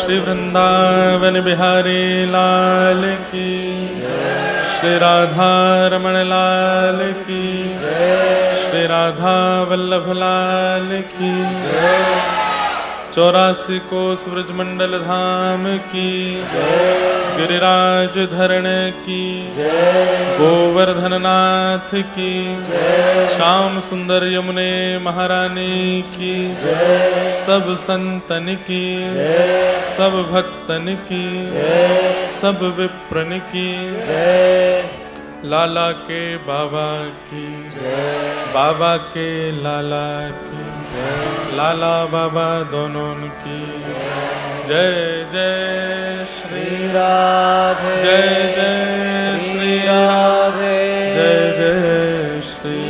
श्री वृंदावन बिहारी लाल की, श्री राधा रमण लाल की, श्री राधा वल्लभ लाल की, 84 कोस ब्रजमंडल धाम की, गिरिराज धरण की, गोवर्धन नाथ की, श्याम सुंदर यमुने महारानी की, सब संतन की, सब भक्तन की, सब विप्रन की, लाला के बाबा की, बाबा के लाला की, लाला बाबा दोनों की। जय जय श्री राधे, जय जय श्री राधे, जय जय श्री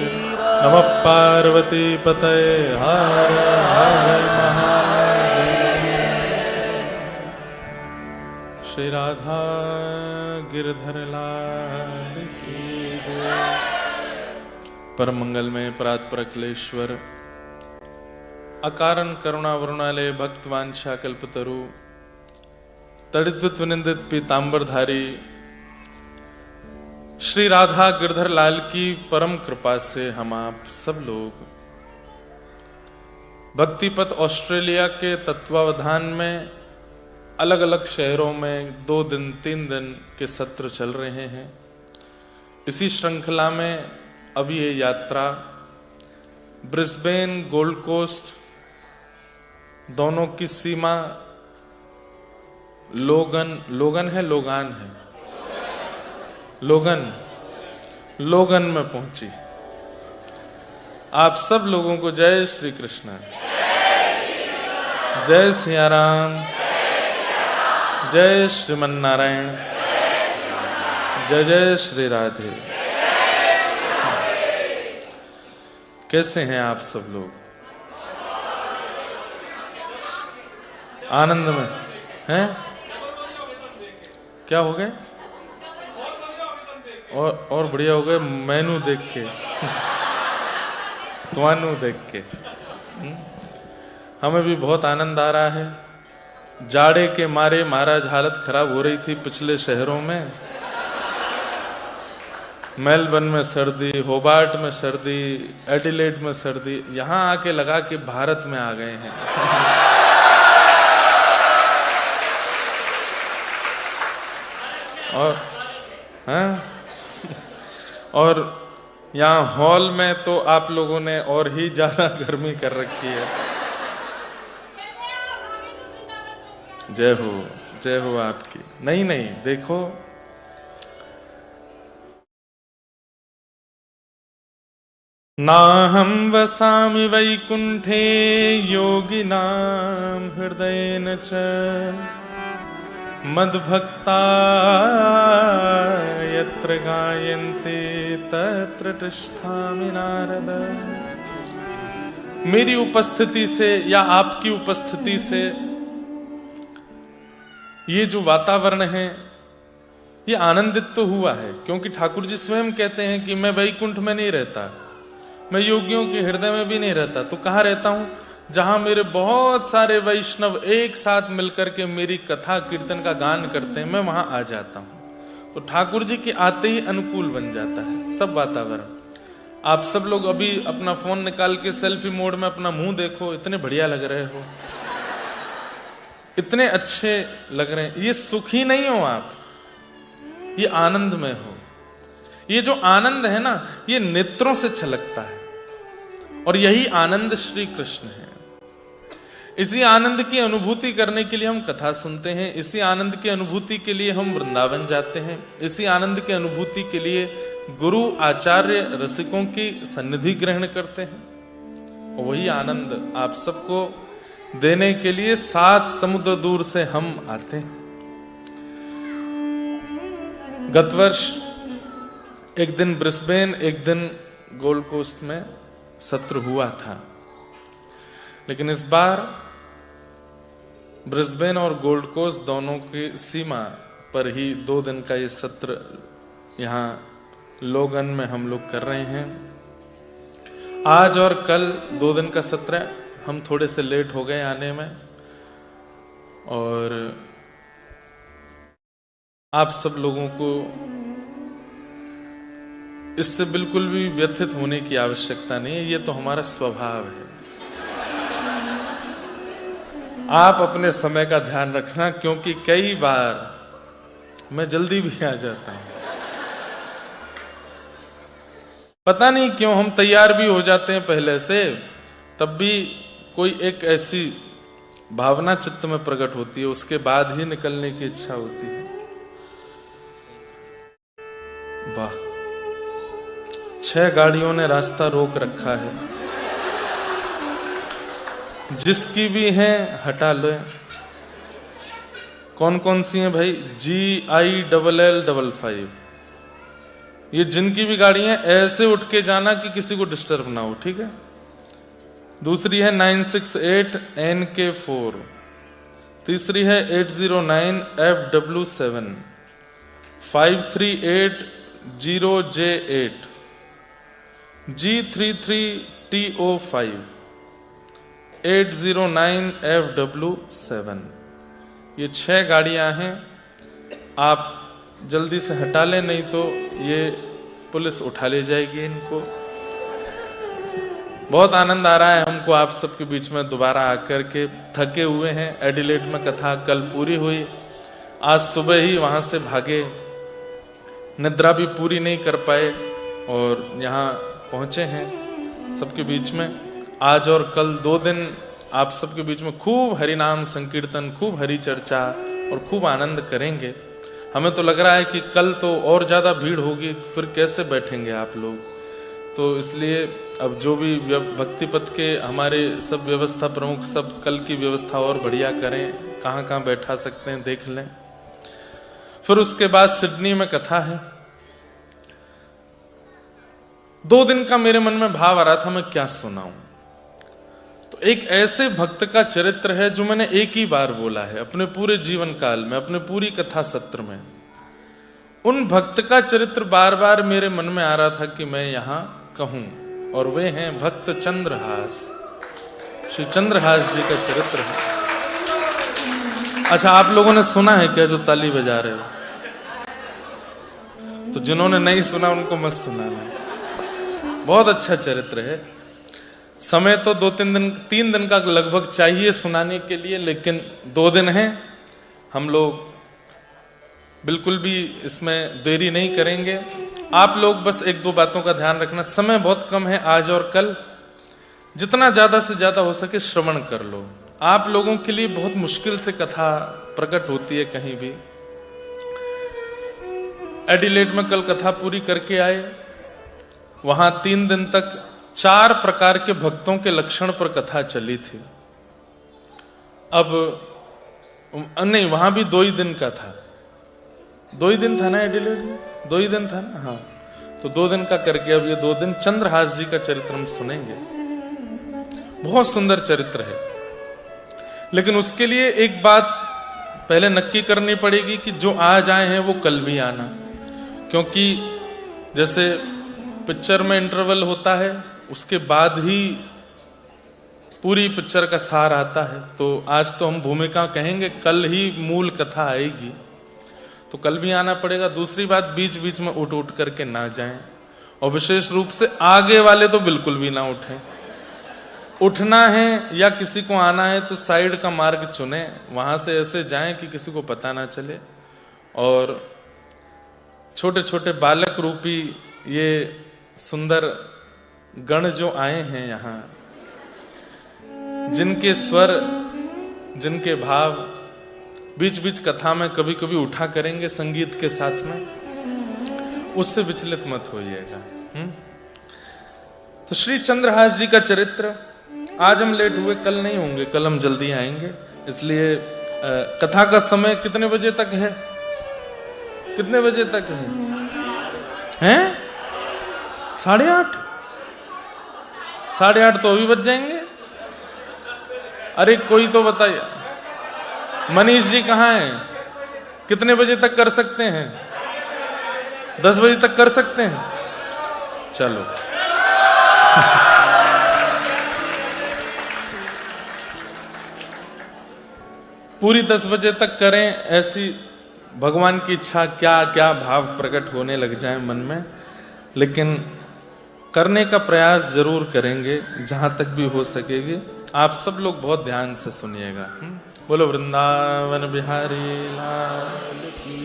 नमः पार्वती पतये हर हर महादेव। श्री राधा गिरधर लाल की जय। परम मंगल में परात्पर अखिलेश्वर अकारण करुणा वरुणालय भक्त वांछा कल्पतरु तड़ित विनिंदित पीतांबरधारी श्री राधा गिरधर लाल की परम कृपा से हम आप सब लोग भक्तिपथ ऑस्ट्रेलिया के तत्वावधान में अलग अलग शहरों में 2 दिन 3 दिन के सत्र चल रहे हैं। इसी श्रृंखला में अभी ये यात्रा ब्रिस्बेन गोल्ड कोस्ट दोनों की सीमा लोगन है लोगन में पहुंची। आप सब लोगों को जय श्री कृष्ण, जय सिया राम, जय श्रीमन नारायण, जय जय श्री राधे। कैसे हैं आप सब लोग? आनंद में हैं? क्या हो गए? और बढ़िया हो गए मैनू देख के तुआनू देख के। हमें भी बहुत आनंद आ रहा है। जाड़े के मारे महाराज हालत खराब हो रही थी पिछले शहरों में। मेलबर्न में सर्दी, होबार्ट में सर्दी, एडिलेड में सर्दी, यहां आके लगा कि भारत में आ गए हैं। और हाँ? और यहाँ हॉल में तो आप लोगों ने और ही ज्यादा गर्मी कर रखी है। जय हो आपकी। नहीं देखो, नाहं वसामि वैकुंठे योगिनां हृदयेन च मद्भक्ता यत्र गायन्ते तत्र तिष्ठामि नारद। मेरी उपस्थिति से या आपकी उपस्थिति से ये जो वातावरण है ये आनंदित तो हुआ है, क्योंकि ठाकुर जी स्वयं कहते हैं कि मैं वैकुंठ में नहीं रहता, मैं योगियों के हृदय में भी नहीं रहता। तो कहाँ रहता हूं? जहां मेरे बहुत सारे वैष्णव एक साथ मिलकर के मेरी कथा कीर्तन का गान करते हैं, मैं वहां आ जाता हूं। तो ठाकुर जी के आते ही अनुकूल बन जाता है सब वातावरण। आप सब लोग अभी अपना फोन निकाल के सेल्फी मोड में अपना मुंह देखो, इतने बढ़िया लग रहे हो, इतने अच्छे लग रहे हैं। ये सुखी नहीं हो आप, ये आनंद में हो। ये जो आनंद है ना, ये नेत्रों से छलकता है, और यही आनंद श्री कृष्ण है। इसी आनंद की अनुभूति करने के लिए हम कथा सुनते हैं, इसी आनंद की अनुभूति के लिए हम वृंदावन जाते हैं, इसी आनंद की अनुभूति के लिए गुरु आचार्य रसिकों की सन्निधि ग्रहण करते हैं। और वही आनंद आप सबको देने के लिए 7 समुद्र दूर से हम आते हैं। गत वर्ष एक दिन ब्रिस्बेन, एक दिन गोल्ड कोस्ट में सत्र हुआ था, लेकिन इस बार ब्रिस्बेन और गोल्ड कोस्ट दोनों की सीमा पर ही 2 दिन का ये सत्र यहाँ लोगन में हम लोग कर रहे हैं। आज और कल 2 दिन का सत्र है। हम थोड़े से लेट हो गए आने में। और आप सब लोगों को इससे बिल्कुल भी व्यथित होने की आवश्यकता नहीं है, ये तो हमारा स्वभाव है। आप अपने समय का ध्यान रखना, क्योंकि कई बार मैं जल्दी भी आ जाता हूं। पता नहीं क्यों हम तैयार भी हो जाते हैं पहले से, तब भी कोई एक ऐसी भावना चित्त में प्रकट होती है, उसके बाद ही निकलने की इच्छा होती है। वाह, 6 गाड़ियों ने रास्ता रोक रखा है, जिसकी भी है हटा लो। कौन कौन सी हैं भाई? GILL55। ये जिनकी भी गाड़ी है ऐसे उठ के जाना कि किसी को डिस्टर्ब ना हो, ठीक है। दूसरी है 968NK4। तीसरी है 809FW7। 538 G33TO5। 809FW7। ये 6 गाड़ियां हैं, आप जल्दी से हटा लें, नहीं तो ये पुलिस उठा ले जाएगी इनको। बहुत आनंद आ रहा है हमको आप सबके बीच में दोबारा आकर के। थके हुए हैं, एडिलेड में कथा कल पूरी हुई, आज सुबह ही वहां से भागे, निद्रा भी पूरी नहीं कर पाए और यहाँ पहुंचे हैं सबके बीच में। आज और कल 2 दिन आप सबके बीच में खूब हरि नाम संकीर्तन, खूब हरि चर्चा और खूब आनंद करेंगे। हमें तो लग रहा है कि कल तो और ज्यादा भीड़ होगी, फिर कैसे बैठेंगे आप लोग। तो इसलिए अब जो भी भक्ति पथ के हमारे सब व्यवस्था प्रमुख सब कल की व्यवस्था और बढ़िया करें, कहाँ कहाँ बैठा सकते हैं देख लें। फिर उसके बाद सिडनी में कथा है। 2 दिन का मेरे मन में भाव आ रहा था मैं क्या सुनाऊं। तो एक ऐसे भक्त का चरित्र है जो मैंने एक ही बार बोला है अपने पूरे जीवन काल में, अपने पूरी कथा सत्र में। उन भक्त का चरित्र बार बार मेरे मन में आ रहा था कि मैं यहां कहूं, और वे हैं भक्त चंद्रहास। श्री चंद्रहास जी का चरित्र है। अच्छा, आप लोगों ने सुना है क्या जो ताली बजा रहे हो? तो जिन्होंने नहीं सुना उनको मत सुनाना। बहुत अच्छा चरित्र है। समय तो 3 दिन का लगभग चाहिए सुनाने के लिए, लेकिन 2 दिन हैं, हम लोग बिल्कुल भी इसमें देरी नहीं करेंगे। आप लोग बस 1-2 बातों का ध्यान रखना, समय बहुत कम है आज और कल, जितना ज्यादा से ज्यादा हो सके श्रवण कर लो। आप लोगों के लिए बहुत मुश्किल से कथा प्रकट होती है कहीं भी। एडिलेड में कल कथा पूरी करके आए, वहां 3 दिन तक 4 प्रकार के भक्तों के लक्षण पर कथा चली थी। अब नहीं, वहां भी 2 ही दिन का था। 2 ही दिन था ना एडिलेड में? 2 ही दिन था ना? हाँ, तो 2 दिन का करके अब ये 2 दिन चंद्रहास जी का चरित्र हम सुनेंगे। बहुत सुंदर चरित्र है, लेकिन उसके लिए एक बात पहले नक्की करनी पड़ेगी कि जो आज आए हैं वो कल भी आना, क्योंकि जैसे पिक्चर में इंटरवल होता है उसके बाद ही पूरी पिक्चर का सार आता है। तो आज तो हम भूमिका कहेंगे, कल ही मूल कथा आएगी, तो कल भी आना पड़ेगा। दूसरी बात, बीच बीच में उठ उठ करके ना जाएं, और विशेष रूप से आगे वाले तो बिल्कुल भी ना उठें। उठना है या किसी को आना है तो साइड का मार्ग चुने, वहां से ऐसे जाएं कि किसी को पता ना चले। और छोटे छोटे बालक रूपी ये सुंदर गण जो आए हैं यहाँ, जिनके स्वर, जिनके भाव बीच बीच कथा में कभी कभी उठा करेंगे संगीत के साथ में, उससे विचलित मत होइएगा। तो श्री चंद्रहास जी का चरित्र, आज हम लेट हुए, कल नहीं होंगे, कल हम जल्दी आएंगे। इसलिए कथा का समय कितने बजे तक है? कितने बजे तक है? 8:30? 8:30 तो अभी बज जाएंगे। अरे कोई तो बताइए, मनीष जी कहाँ हैं? कितने बजे तक कर सकते हैं? 10 बजे तक कर सकते हैं? चलो पूरी 10 बजे तक करें, ऐसी भगवान की इच्छा, क्या क्या भाव प्रकट होने लग जाए मन में, लेकिन करने का प्रयास जरूर करेंगे जहां तक भी हो सकेगी। आप सब लोग बहुत ध्यान से सुनिएगा। बोलो वृंदावन बिहारी लाल की।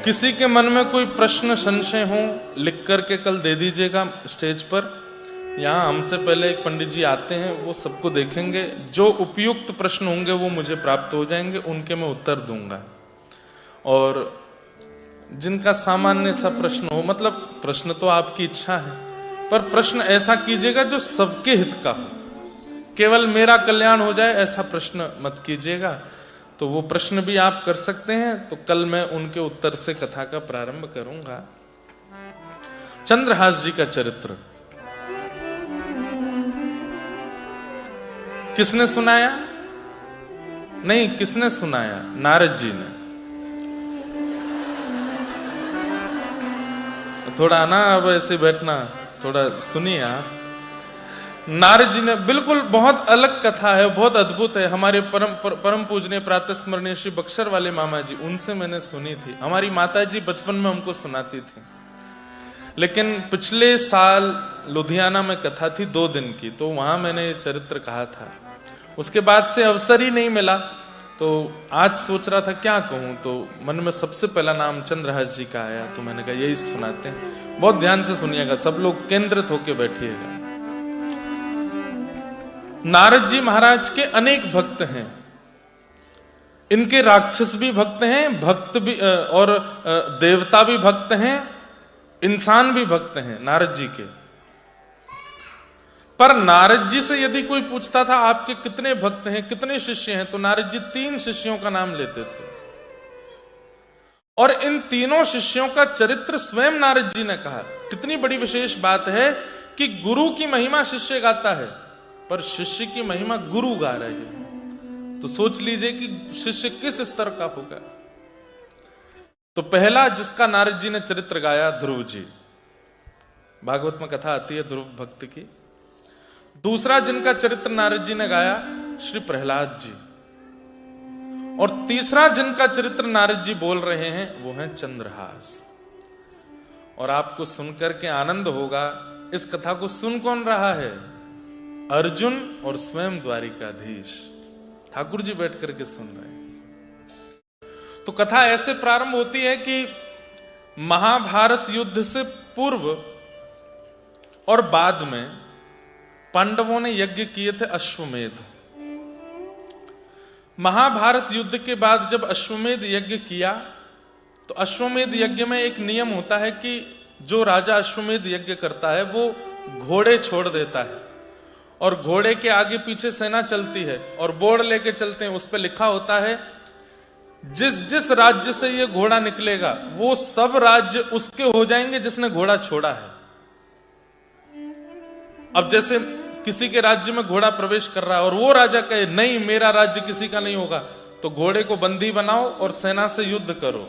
किसी के मन में कोई प्रश्न संशय हो, लिख करके कल दे दीजिएगा स्टेज पर। यहाँ हमसे पहले एक पंडित जी आते हैं, वो सबको देखेंगे, जो उपयुक्त प्रश्न होंगे वो मुझे प्राप्त हो जाएंगे, उनके मैं उत्तर दूंगा। और जिनका सामान्य सा प्रश्न हो, मतलब प्रश्न तो आपकी इच्छा है, पर प्रश्न ऐसा कीजिएगा जो सबके हित का हो, केवल मेरा कल्याण हो जाए ऐसा प्रश्न मत कीजिएगा। तो वो प्रश्न भी आप कर सकते हैं। तो कल मैं उनके उत्तर से कथा का प्रारंभ करूंगा। चंद्रहास जी का चरित्र किसने सुनाया? नहीं, किसने सुनाया? नारद जी ने। थोड़ा ना अब ऐसे बैठना, थोड़ा सुनिए आप। नारद जी ने, बिल्कुल बहुत अलग कथा है, बहुत अद्भुत है। हमारे परम पूजनीय प्रातः स्मरणीय श्री बक्सर वाले मामा जी, उनसे मैंने सुनी थी। हमारी माता जी बचपन में हमको सुनाती थी, लेकिन पिछले साल लुधियाना में कथा थी 2 दिन की, तो वहां मैंने ये चरित्र कहा था। उसके बाद से अवसर ही नहीं मिला, तो आज सोच रहा था क्या कहूं, तो मन में सबसे पहला नाम चंद्रहास जी का आया, तो मैंने कहा यही सुनाते हैं। बहुत ध्यान से सुनिएगा, सब लोग केंद्रित होकर बैठिएगा। नारद जी महाराज के अनेक भक्त हैं। इनके राक्षस भी भक्त हैं, भक्त भी और देवता भी भक्त हैं, इंसान भी भक्त हैं नारद जी के। पर नारद जी से यदि कोई पूछता था आपके कितने भक्त हैं, कितने शिष्य हैं, तो नारद जी 3 शिष्यों का नाम लेते थे। और इन तीनों शिष्यों का चरित्र स्वयं नारद जी ने कहा। कितनी बड़ी विशेष बात है कि गुरु की महिमा शिष्य गाता है, पर शिष्य की महिमा गुरु गा रहे हैं। तो सोच लीजिए कि शिष्य किस स्तर का होगा। तो पहला जिसका नारद जी ने चरित्र गाया, ध्रुव जी। भागवत में कथा आती है ध्रुव भक्त की। दूसरा जिनका चरित्र नारद जी ने गाया, श्री प्रहलाद जी। और तीसरा जिनका चरित्र नारद जी बोल रहे हैं, वो है चंद्रहास। और आपको सुनकर के आनंद होगा, इस कथा को सुन कौन रहा है? अर्जुन और स्वयं द्वारिकाधीश ठाकुर जी बैठ करके सुन रहे हैं। तो कथा ऐसे प्रारंभ होती है कि महाभारत युद्ध से पूर्व और बाद में पांडवों ने यज्ञ किए थे अश्वमेध। महाभारत युद्ध के बाद जब अश्वमेध यज्ञ किया, तो अश्वमेध यज्ञ में एक नियम होता है कि जो राजा अश्वमेध यज्ञ करता है वो घोड़े छोड़ देता है, और घोड़े के आगे पीछे सेना चलती है, और बोर्ड लेके चलते हैं, उस पर लिखा होता है जिस जिस राज्य से ये घोड़ा निकलेगा वो सब राज्य उसके हो जाएंगे जिसने घोड़ा छोड़ा है। अब जैसे किसी के राज्य में घोड़ा प्रवेश कर रहा है और वो राजा कहे नहीं मेरा राज्य किसी का नहीं होगा, तो घोड़े को बंदी बनाओ और सेना से युद्ध करो।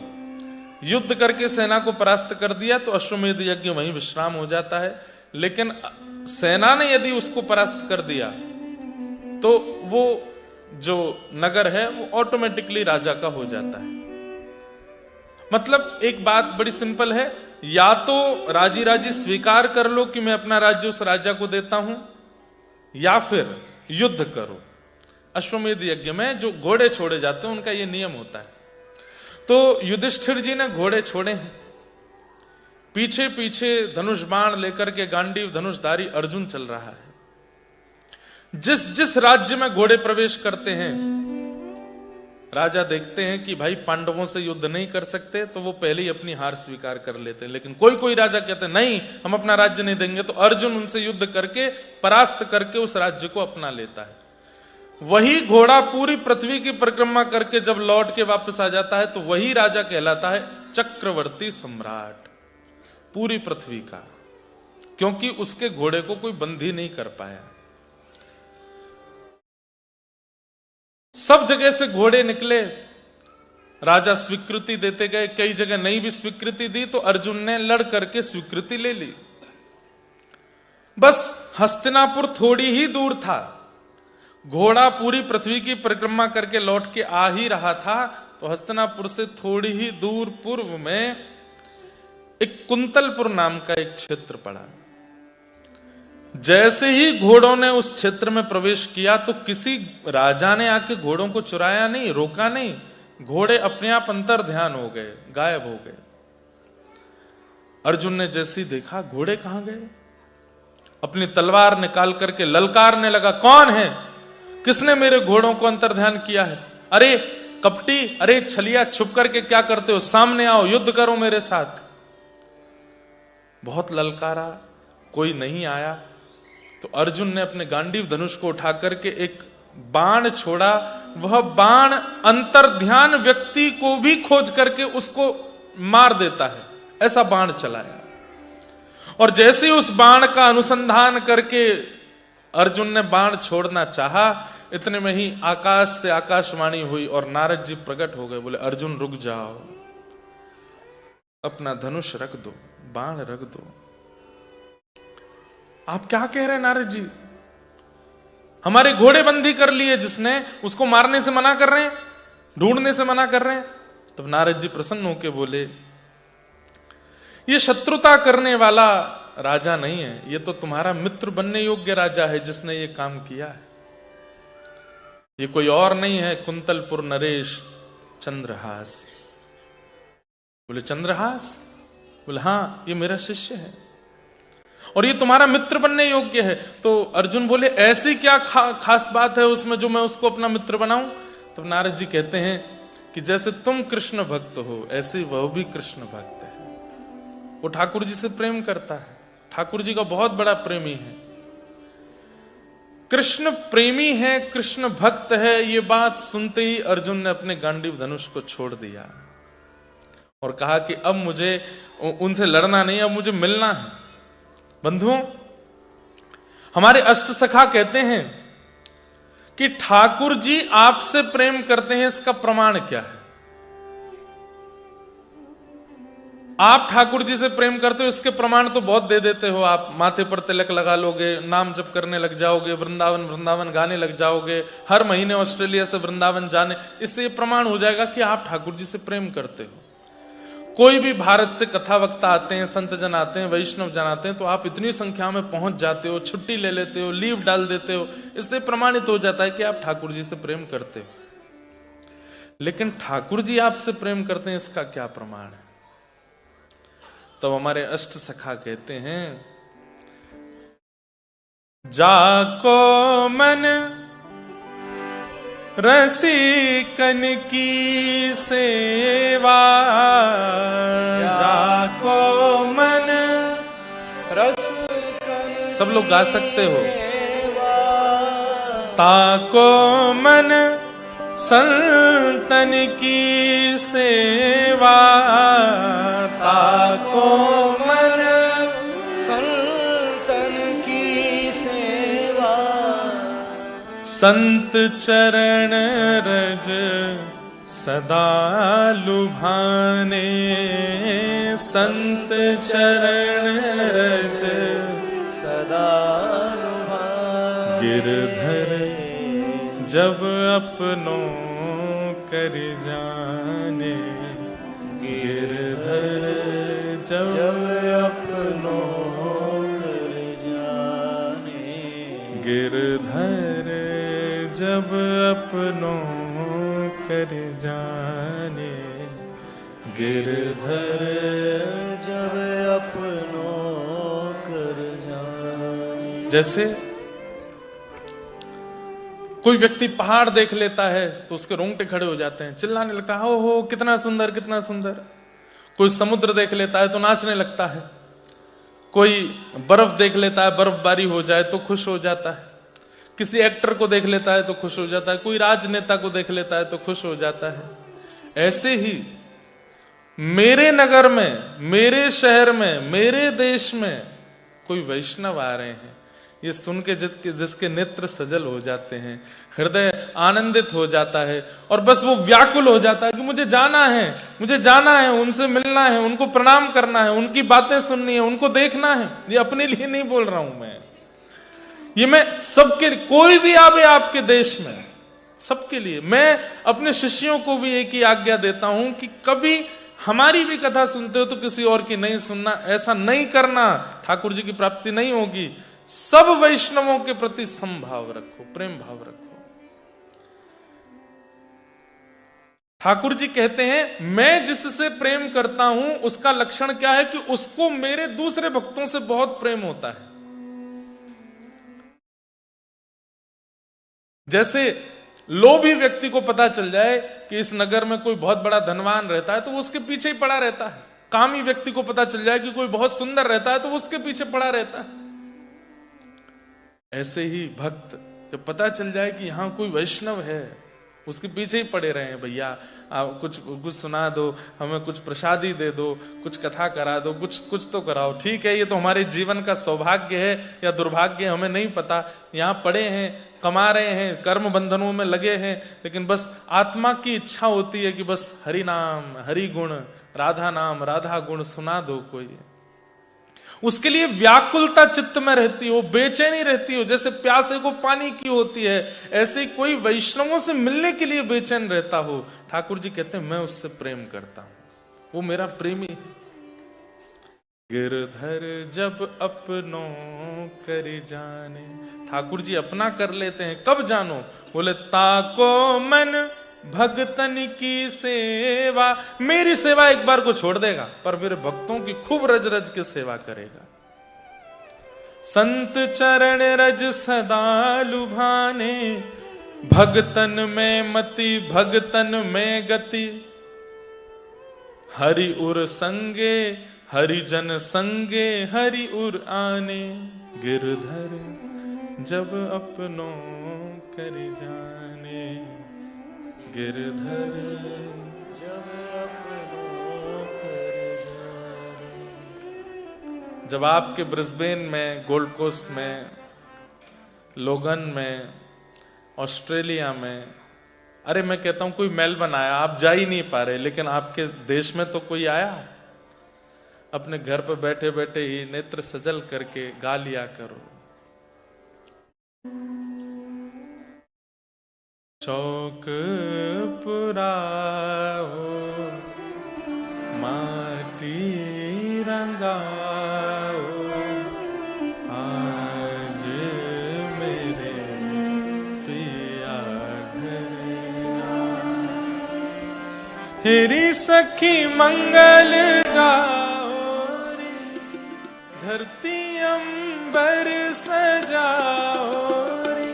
युद्ध करके सेना को परास्त कर दिया तो अश्वमेध यज्ञ वहीं विश्राम हो जाता है। लेकिन सेना ने यदि उसको परास्त कर दिया तो वो जो नगर है वो ऑटोमेटिकली राजा का हो जाता है। मतलब एक बात बड़ी सिंपल है, या तो राजी राजी स्वीकार कर लो कि मैं अपना राज्य उस राजा को देता हूं, या फिर युद्ध करो। अश्वमेध यज्ञ में जो घोड़े छोड़े जाते हैं उनका ये नियम होता है। तो युधिष्ठिर जी ने घोड़े छोड़े हैं, पीछे पीछे धनुष बाण लेकर के गांडीव धनुषधारी अर्जुन चल रहा है। जिस जिस राज्य में घोड़े प्रवेश करते हैं, राजा देखते हैं कि भाई पांडवों से युद्ध नहीं कर सकते, तो वो पहले ही अपनी हार स्वीकार कर लेते हैं। लेकिन कोई कोई राजा कहते हैं नहीं हम अपना राज्य नहीं देंगे, तो अर्जुन उनसे युद्ध करके परास्त करके उस राज्य को अपना लेता है। वही घोड़ा पूरी पृथ्वी की परिक्रमा करके जब लौट के वापस आ जाता है तो वही राजा कहलाता है चक्रवर्ती सम्राट पूरी पृथ्वी का, क्योंकि उसके घोड़े को कोई बंदी नहीं कर पाया। सब जगह से घोड़े निकले, राजा स्वीकृति देते गए, कई जगह नहीं भी स्वीकृति दी तो अर्जुन ने लड़ करके स्वीकृति ले ली। बस हस्तिनापुर थोड़ी ही दूर था, घोड़ा पूरी पृथ्वी की परिक्रमा करके लौट के आ ही रहा था तो हस्तिनापुर से थोड़ी ही दूर पूर्व में एक कुंतलपुर नाम का एक क्षेत्र पड़ा। जैसे ही घोड़ों ने उस क्षेत्र में प्रवेश किया तो किसी राजा ने आके घोड़ों को चुराया नहीं, रोका नहीं, घोड़े अपने आप अंतर ध्यान हो गए, गायब हो गए। अर्जुन ने जैसे ही देखा घोड़े कहां गए, अपनी तलवार निकाल करके ललकारने लगा, कौन है, किसने मेरे घोड़ों को अंतर ध्यान किया है, अरे कपटी, अरे छलिया, छुप करके क्या करते हो, सामने आओ, युद्ध करो मेरे साथ। बहुत ललकारा, कोई नहीं आया तो अर्जुन ने अपने गांडीव धनुष को उठा करके एक बाण छोड़ा। वह बाण अंतर ध्यान व्यक्ति को भी खोज करके उसको मार देता है, ऐसा बाण चलाया। और जैसे ही उस बाण का अनुसंधान करके अर्जुन ने बाण छोड़ना चाहा, इतने में ही आकाश से आकाशवाणी हुई और नारद जी प्रकट हो गए। बोले अर्जुन रुक जाओ, अपना धनुष रख दो, बाण रख दो। आप क्या कह रहे हैं नारद जी, हमारे घोड़े बंदी कर लिए जिसने, उसको मारने से मना कर रहे हैं, ढूंढने से मना कर रहे हैं। तब नारद जी प्रसन्न होकर बोले ये शत्रुता करने वाला राजा नहीं है, ये तो तुम्हारा मित्र बनने योग्य राजा है जिसने ये काम किया है। ये कोई और नहीं है, कुंतलपुर नरेश चंद्रहास। बोले चंद्रहास? बोले हाँ, ये मेरा शिष्य है और ये तुम्हारा मित्र बनने योग्य है। तो अर्जुन बोले ऐसी क्या खास बात है उसमें जो मैं उसको अपना मित्र बनाऊं? तो नारद जी कहते हैं कि जैसे तुम कृष्ण भक्त हो ऐसे वह भी कृष्ण भक्त है। वो ठाकुर जी से प्रेम करता है, ठाकुर जी का बहुत बड़ा प्रेमी है, कृष्ण प्रेमी है, कृष्ण भक्त है। ये बात सुनते ही अर्जुन ने अपने गांडीव धनुष को छोड़ दिया और कहा कि अब मुझे उनसे लड़ना नहीं, अब मुझे मिलना है। बंधुओं, हमारे अष्ट सखा कहते हैं कि ठाकुर जी आपसे प्रेम करते हैं, इसका प्रमाण क्या है? आप ठाकुर जी से प्रेम करते हो इसके प्रमाण तो बहुत दे देते हो। आप माथे पर तिलक लगा लोगे, नाम जप करने लग जाओगे, वृंदावन वृंदावन गाने लग जाओगे, हर महीने ऑस्ट्रेलिया से वृंदावन जाने, इससे ये प्रमाण हो जाएगा कि आप ठाकुर जी से प्रेम करते हो। कोई भी भारत से कथा वक्ता आते हैं, संत जन आते हैं, वैष्णव जन आते हैं, तो आप इतनी संख्या में पहुंच जाते हो, छुट्टी ले लेते हो, लीव डाल देते हो, इससे प्रमाणित हो जाता है कि आप ठाकुर जी से प्रेम करते हो। लेकिन ठाकुर जी आपसे प्रेम करते हैं, इसका क्या प्रमाण है? तो हमारे अष्ट सखा कहते हैं जाको मन रसिकन की सेवा, जाको मन रसिकन, सब लोग गा सकते हो, ताको मन संतन की सेवा, ताको मन संतन की सेवा, संत चरण रज सदा लुभाने, संत चरण रज सदा लुभाने, गिरधर जब अपनों कर जाने, गिरधर जब अपनों कर जाने, गिरधर जब अपनों कर जाने, गिरधर जब अपनों कर जाने। जैसे कोई व्यक्ति पहाड़ देख लेता है तो उसके रोंगटे खड़े हो जाते हैं, चिल्लाने लगता है, हो कितना सुंदर कितना सुंदर। कोई समुद्र देख लेता है तो नाचने लगता है, कोई बर्फ देख लेता है, बर्फबारी हो जाए तो खुश हो जाता है, किसी एक्टर को देख लेता है तो खुश हो जाता है, कोई राजनेता को देख लेता है तो खुश हो जाता है। ऐसे ही मेरे नगर में, मेरे शहर में, मेरे देश में कोई वैष्णव आ रहे हैं, ये सुन के जिसके नेत्र सजल हो जाते हैं, हृदय आनंदित हो जाता है और बस वो व्याकुल हो जाता है कि मुझे जाना है, मुझे जाना है, उनसे मिलना है, उनको प्रणाम करना है, उनकी बातें सुननी है, उनको देखना है। ये अपने लिए नहीं बोल रहा हूं मैं, ये मैं सबके, कोई भी आवे आपके देश में, सबके लिए। मैं अपने शिष्यों को भी एक ही आज्ञा देता हूं कि कभी हमारी भी कथा सुनते हो तो किसी और की नहीं सुनना, ऐसा नहीं करना, ठाकुर जी की प्राप्ति नहीं होगी। सब वैष्णवों के प्रति समभाव रखो, प्रेम भाव रखो। ठाकुर जी कहते हैं मैं जिससे प्रेम करता हूं उसका लक्षण क्या है कि उसको मेरे दूसरे भक्तों से बहुत प्रेम होता है। जैसे लोभी व्यक्ति को पता चल जाए कि इस नगर में कोई बहुत बड़ा धनवान रहता है तो वो उसके पीछे ही पड़ा रहता है। कामी व्यक्ति को पता चल जाए कि कोई बहुत सुंदर रहता है तो वो उसके पीछे पड़ा रहता है। ऐसे ही भक्त जब पता चल जाए कि यहां कोई वैष्णव है उसके पीछे ही पड़े रहे हैं, भैया आप कुछ सुना दो, हमें कुछ प्रसादी दे दो, कुछ कथा करा दो, कुछ तो कराओ। ठीक है, ये तो हमारे जीवन का सौभाग्य है या दुर्भाग्य, हमें नहीं पता। यहाँ पड़े हैं, कमा रहे हैं, कर्म बंधनों में लगे हैं, लेकिन बस आत्मा की इच्छा होती है कि बस हरि नाम, हरि गुण, राधा नाम, राधा गुण सुना दो कोई। उसके लिए व्याकुलता चित्त में रहती हो, बेचैनी रहती हो, जैसे प्यासे को पानी की होती है, ऐसे कोई वैष्णवों से मिलने के लिए बेचैन रहता हो। ठाकुर जी कहते हैं मैं उससे प्रेम करता हूं, वो मेरा प्रेमी है। गिरधर जब अपनों कर जाने, ठाकुर जी अपना कर लेते हैं, कब जानो? बोले ताको मन भगतन की सेवा, मेरी सेवा एक बार को छोड़ देगा पर मेरे भक्तों की खूब रज रज के सेवा करेगा। संत चरण रज सदा लुभाने, भगतन में मति भगतन में गति, हरि उर संगे हरिजन संगे हरि उर आने, गिरधर जब अपनों कर जाने, गिरधर जब अपनों कर जाने। जब आपके ब्रिस्बेन में, गोल्ड कोस्ट में, लोगन में, ऑस्ट्रेलिया में, अरे मैं कहता हूं कोई मेलबर्न आया, आप जा ही नहीं पा रहे, लेकिन आपके देश में तो कोई आया, अपने घर पर बैठे बैठे ही नेत्र सजल करके गा लिया करो। चौक पुराओ माटी रंगाओ, आज मेरे पिया घर हेरी सखी मंगल गाओ रे, धरती अंबर सजाओ रे,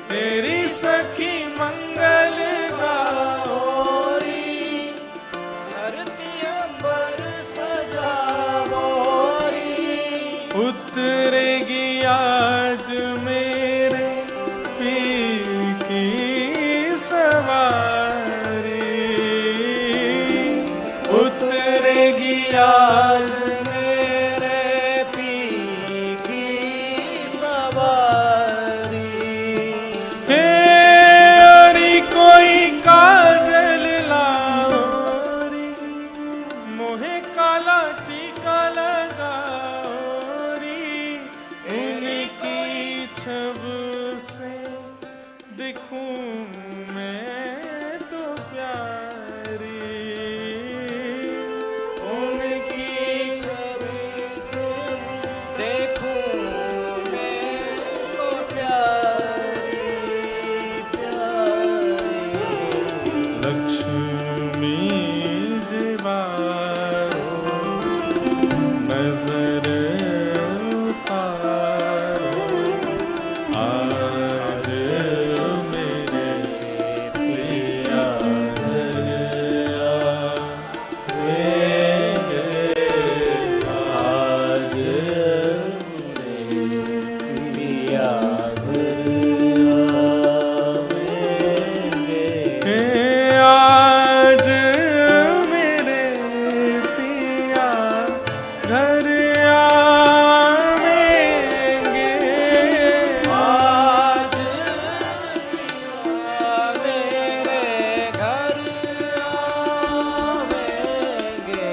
हेरी सखी मंगल गाओ रे, धरती अंबर सजाओ रे, उतरेगी आज मेरे पी की सवारी, उतरेगी आज मेरे पी की सवारी। हे अरी कोई काजल लाओ रे, मोहे काला टीका लगाओ रे, उनकी छब से दिखूं मैं तो प्यारी, उनकी छब से देखूं मैं तो प्यारी प्यारी। लक्ष्मी जीवारो नजर उतारो, आज मेरे पिया घर आवेंगे, आज मेरे पिया घर आवेंगे, आज मेरे पिया घर आवेंगे, आज मेरे घर आवेंगे।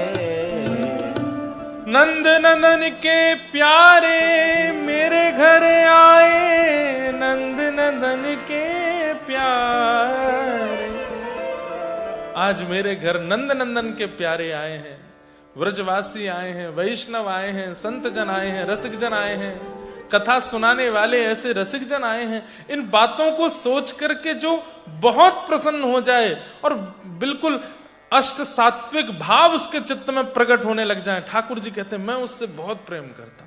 नंद नंदन के प्यारे मेरे घर आए नंद नंदन के प्यारे। आज मेरे घर नंद नंदन के प्यारे आए हैं, व्रजवासी आए हैं, वैष्णव आए हैं, संत जन आए हैं, रसिक जन आए हैं, कथा सुनाने वाले ऐसे रसिक जन आए हैं। इन बातों को सोच करके जो बहुत प्रसन्न हो जाए और बिल्कुल अष्ट सात्विक भाव उसके चित्त में प्रकट होने लग जाए, ठाकुर जी कहते हैं मैं उससे बहुत प्रेम करता हूं,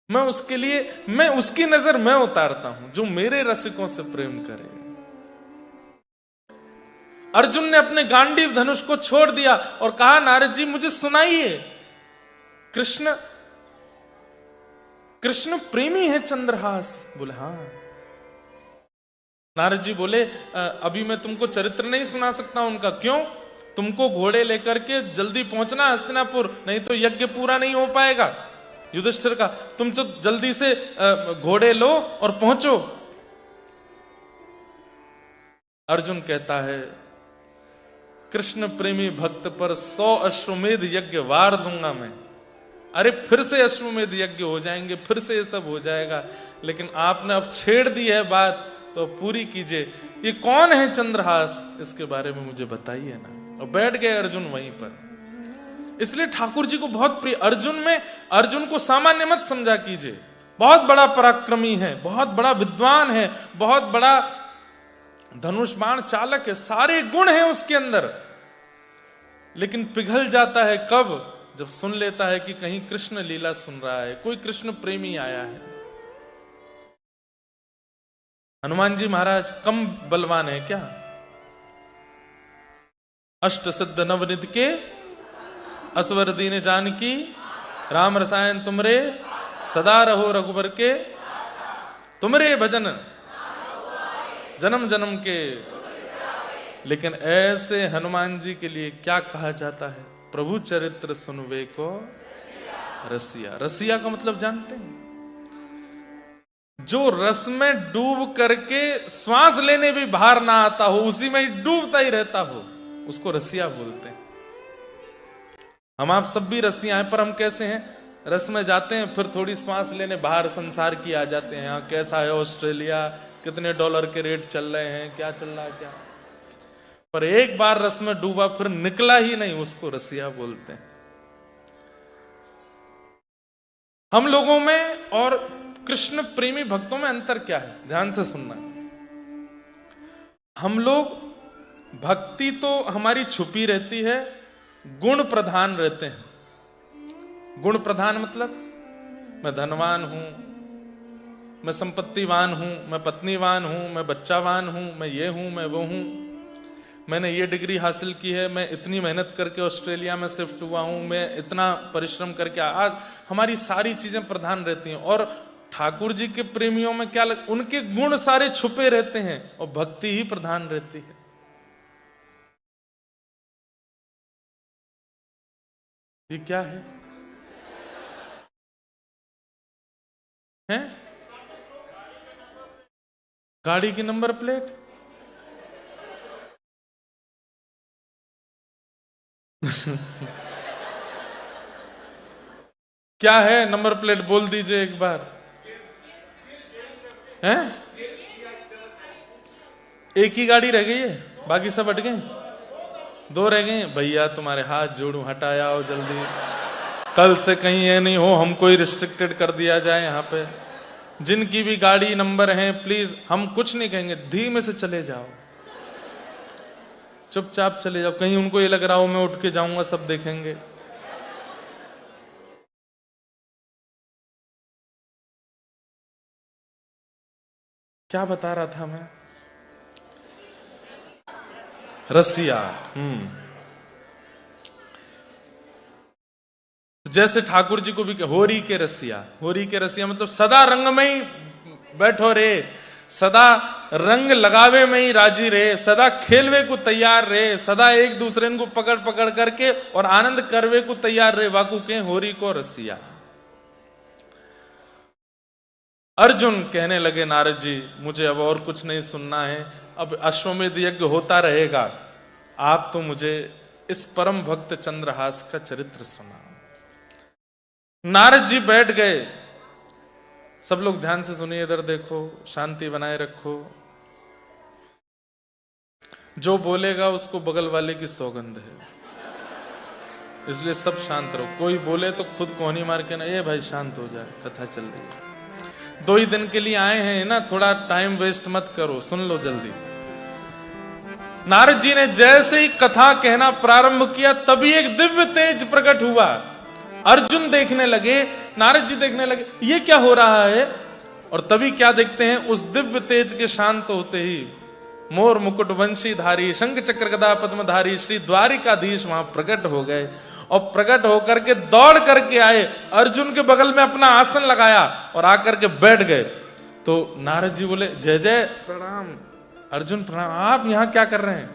मैं उसके लिए, मैं उसकी नजर मैं उतारता हूं जो मेरे रसिकों से प्रेम करे। अर्जुन ने अपने गांडीव धनुष को छोड़ दिया और कहा नारद जी मुझे सुनाइए, कृष्ण कृष्ण प्रेमी है चंद्रहास। बोले हाँ। नारद जी बोले अभी मैं तुमको चरित्र नहीं सुना सकता उनका। क्यों? तुमको घोड़े लेकर के जल्दी पहुंचना हस्तिनापुर, नहीं तो यज्ञ पूरा नहीं हो पाएगा युधिष्ठिर का। तुम तो जल्दी से घोड़े लो और पहुंचो। अर्जुन कहता है कृष्ण प्रेमी भक्त पर 100 अश्वमेध यज्ञ वार दूंगा मैं। अरे फिर से अश्वमेध यज्ञ हो जाएंगे, फिर से ये सब हो जाएगा, लेकिन आपने अब छेड़ दी है बात तो पूरी कीजिए। ये कौन है चंद्रहास, इसके बारे में मुझे बताइए ना। और बैठ गए अर्जुन वहीं पर। इसलिए ठाकुर जी को बहुत प्रिय। अर्जुन को सामान्य मत समझा कीजिए, बहुत बड़ा पराक्रमी है, बहुत बड़ा विद्वान है, बहुत बड़ा धनुष बाण चालक है, सारे गुण हैं उसके अंदर। लेकिन पिघल जाता है कब? जब सुन लेता है कि कहीं कृष्ण लीला सुन रहा है, कोई कृष्ण प्रेमी आया है। हनुमान जी महाराज कम बलवान है क्या? अष्ट सिद्ध नवनिध के असवर दीन जानकी, राम रसायन तुमरे सदा रहो रघुबर के, तुमरे भजन जन्म जन्म के। लेकिन ऐसे हनुमान जी के लिए क्या कहा जाता है? प्रभु चरित्र सुनवे को रसिया। रसिया का मतलब जानते हैं? जो रस में डूब करके श्वास लेने भी बाहर ना आता हो, उसी में ही डूबता ही रहता हो, उसको रसिया बोलते हैं। हम आप सब भी रसिया हैं, पर हम कैसे हैं? रस में जाते हैं, फिर थोड़ी श्वास लेने बाहर संसार की आ जाते हैं। यहाँ कैसा है ऑस्ट्रेलिया, कितने डॉलर के रेट चल रहे हैं, क्या चल रहा है क्या। पर एक बार रस में डूबा फिर निकला ही नहीं, उसको रसिया बोलते हैं। हम लोगों में और कृष्ण प्रेमी भक्तों में अंतर क्या है? ध्यान से सुनना। हम लोग, भक्ति तो हमारी छुपी रहती है, गुण प्रधान रहते हैं। गुण प्रधान मतलब मैं धनवान हूं, मैं संपत्तिवान हूं, मैं पत्नीवान हूं, मैं बच्चावान हूं, मैं ये हूं, मैं वो हूं, मैंने ये डिग्री हासिल की है, मैं इतनी मेहनत करके ऑस्ट्रेलिया में शिफ्ट हुआ हूं, मैं इतना परिश्रम करके। आज हमारी सारी चीजें प्रधान रहती हैं। और ठाकुर जी के प्रेमियों में क्या उनके गुण सारे छुपे रहते हैं और भक्ति ही प्रधान रहती है। ये क्या है? हैं? गाड़ी की नंबर प्लेट? क्या है नंबर प्लेट? बोल दीजिए एक बार। हैं? एक ही गाड़ी रह गई है, बाकी सब हट गए, 2 रह गए। भैया तुम्हारे हाथ जोड़ू, हटाया हो जल्दी, कल से कहीं ये नहीं हो हम कोई रिस्ट्रिक्टेड कर दिया जाए। यहाँ पे जिनकी भी गाड़ी नंबर है, प्लीज, हम कुछ नहीं कहेंगे, धीमे से चले जाओ, चुपचाप चले जाओ। कहीं उनको ये लग रहा हो मैं उठ के जाऊंगा, सब देखेंगे। क्या बता रहा था मैं? रसिया। जैसे ठाकुर जी को भी होरी के रसिया। होरी के रसिया मतलब सदा रंग में ही बैठो रे, सदा रंग लगावे में ही राजी रे, सदा खेलवे को तैयार रे, सदा एक दूसरे को पकड़ पकड़ करके और आनंद करवे को तैयार रे। वाकू के होरी को रसिया। अर्जुन कहने लगे नारद जी मुझे अब और कुछ नहीं सुनना है, अब अश्वमेध यज्ञ होता रहेगा, आप तो मुझे इस परम भक्त चंद्रहास का चरित्र सुना। नारद जी बैठ गए, सब लोग ध्यान से सुनिए, इधर देखो, शांति बनाए रखो। जो बोलेगा उसको बगल वाले की सौगंध है, इसलिए सब शांत रहो। कोई बोले तो खुद कोहनी मार के ना, ये भाई शांत हो जाए, कथा चल रही है, 2 ही दिन के लिए आए हैं ना, थोड़ा टाइम वेस्ट मत करो, सुन लो जल्दी। नारद जी ने जैसे ही कथा कहना प्रारंभ किया, तभी एक दिव्य तेज प्रकट हुआ। अर्जुन देखने लगे, नारद जी देखने लगे, ये क्या हो रहा है? और तभी क्या देखते हैं, उस दिव्य तेज के शांत होते ही मोर मुकुट वंशी धारी, शंख चक्र गदा पद्मधारी श्री द्वारिकाधीश वहां प्रकट हो गए। और प्रकट होकर के दौड़ करके आए, अर्जुन के बगल में अपना आसन लगाया और आकर के बैठ गए। तो नारद जी बोले, जय जय, प्रणाम। अर्जुन प्रणाम, आप यहां क्या कर रहे हैं?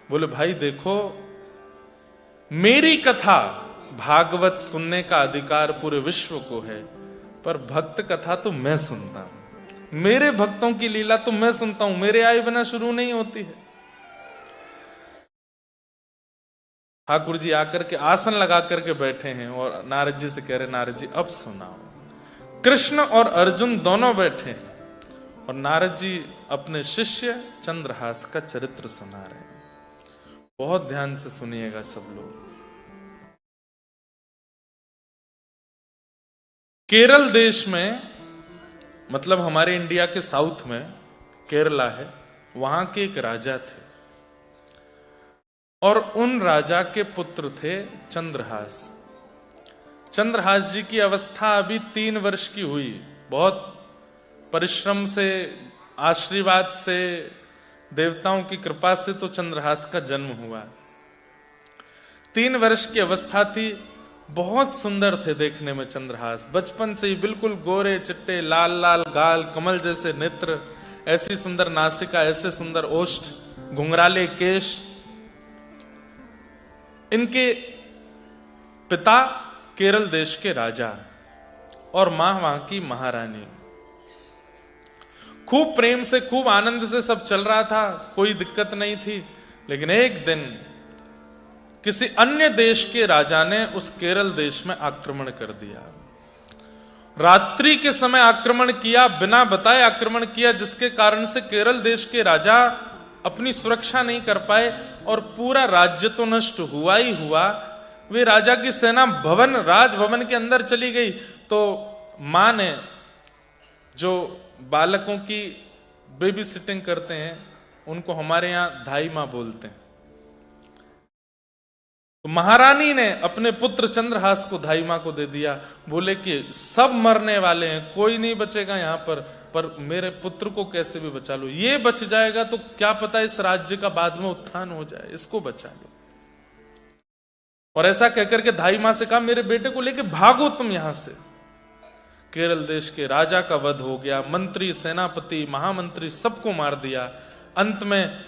बोले, भाई देखो, मेरी कथा भागवत सुनने का अधिकार पूरे विश्व को है, पर भक्त कथा तो मैं सुनता हूं, मेरे भक्तों की लीला तो मैं सुनता हूं, मेरे आए बिना शुरू नहीं होती है। ठाकुर जी आकर के आसन लगा करके बैठे हैं और नारद जी से कह रहे, नारद जी अब सुनाओ। कृष्ण और अर्जुन दोनों बैठे हैं और नारद जी अपने शिष्य चंद्रहास का चरित्र सुना रहे हैं। बहुत ध्यान से सुनिएगा सब लोग। केरल देश में, मतलब हमारे इंडिया के साउथ में केरला है, वहां के एक राजा थे और उन राजा के पुत्र थे चंद्रहास। चंद्रहास जी की अवस्था अभी 3 वर्ष की हुई। बहुत परिश्रम से, आशीर्वाद से, देवताओं की कृपा से तो चंद्रहास का जन्म हुआ। 3 वर्ष की अवस्था थी। बहुत सुंदर थे देखने में चंद्रहास, बचपन से ही बिल्कुल गोरे चिट्टे, लाल लाल गाल, कमल जैसे नेत्र, ऐसी सुंदर नासिका, ऐसे सुंदर ओष्ठ, घुंघराले केश। इनके पिता केरल देश के राजा और मां वहां की महारानी। खूब प्रेम से, खूब आनंद से सब चल रहा था, कोई दिक्कत नहीं थी। लेकिन एक दिन किसी अन्य देश के राजा ने उस केरल देश में आक्रमण कर दिया। रात्रि के समय आक्रमण किया, बिना बताए आक्रमण किया, जिसके कारण से केरल देश के राजा अपनी सुरक्षा नहीं कर पाए और पूरा राज्य तो नष्ट हुआ ही हुआ। वे राजा की सेना राजभवन के अंदर चली गई। तो मां ने, जो बालकों की बेबी सिटिंग करते हैं, उनको हमारे यहां धाई मां बोलते हैं, तो महारानी ने अपने पुत्र चंद्रहास को धाई मां को दे दिया। बोले कि सब मरने वाले हैं, कोई नहीं बचेगा यहां पर मेरे पुत्र को कैसे भी बचा लो। ये बच जाएगा तो क्या पता इस राज्य का बाद में उत्थान हो जाए, इसको बचा लो। और ऐसा कहकर के धाई मां से कहा, मेरे बेटे को लेके भागो तुम यहां से। केरल देश के राजा का वध हो गया, मंत्री, सेनापति, महामंत्री सबको मार दिया। अंत में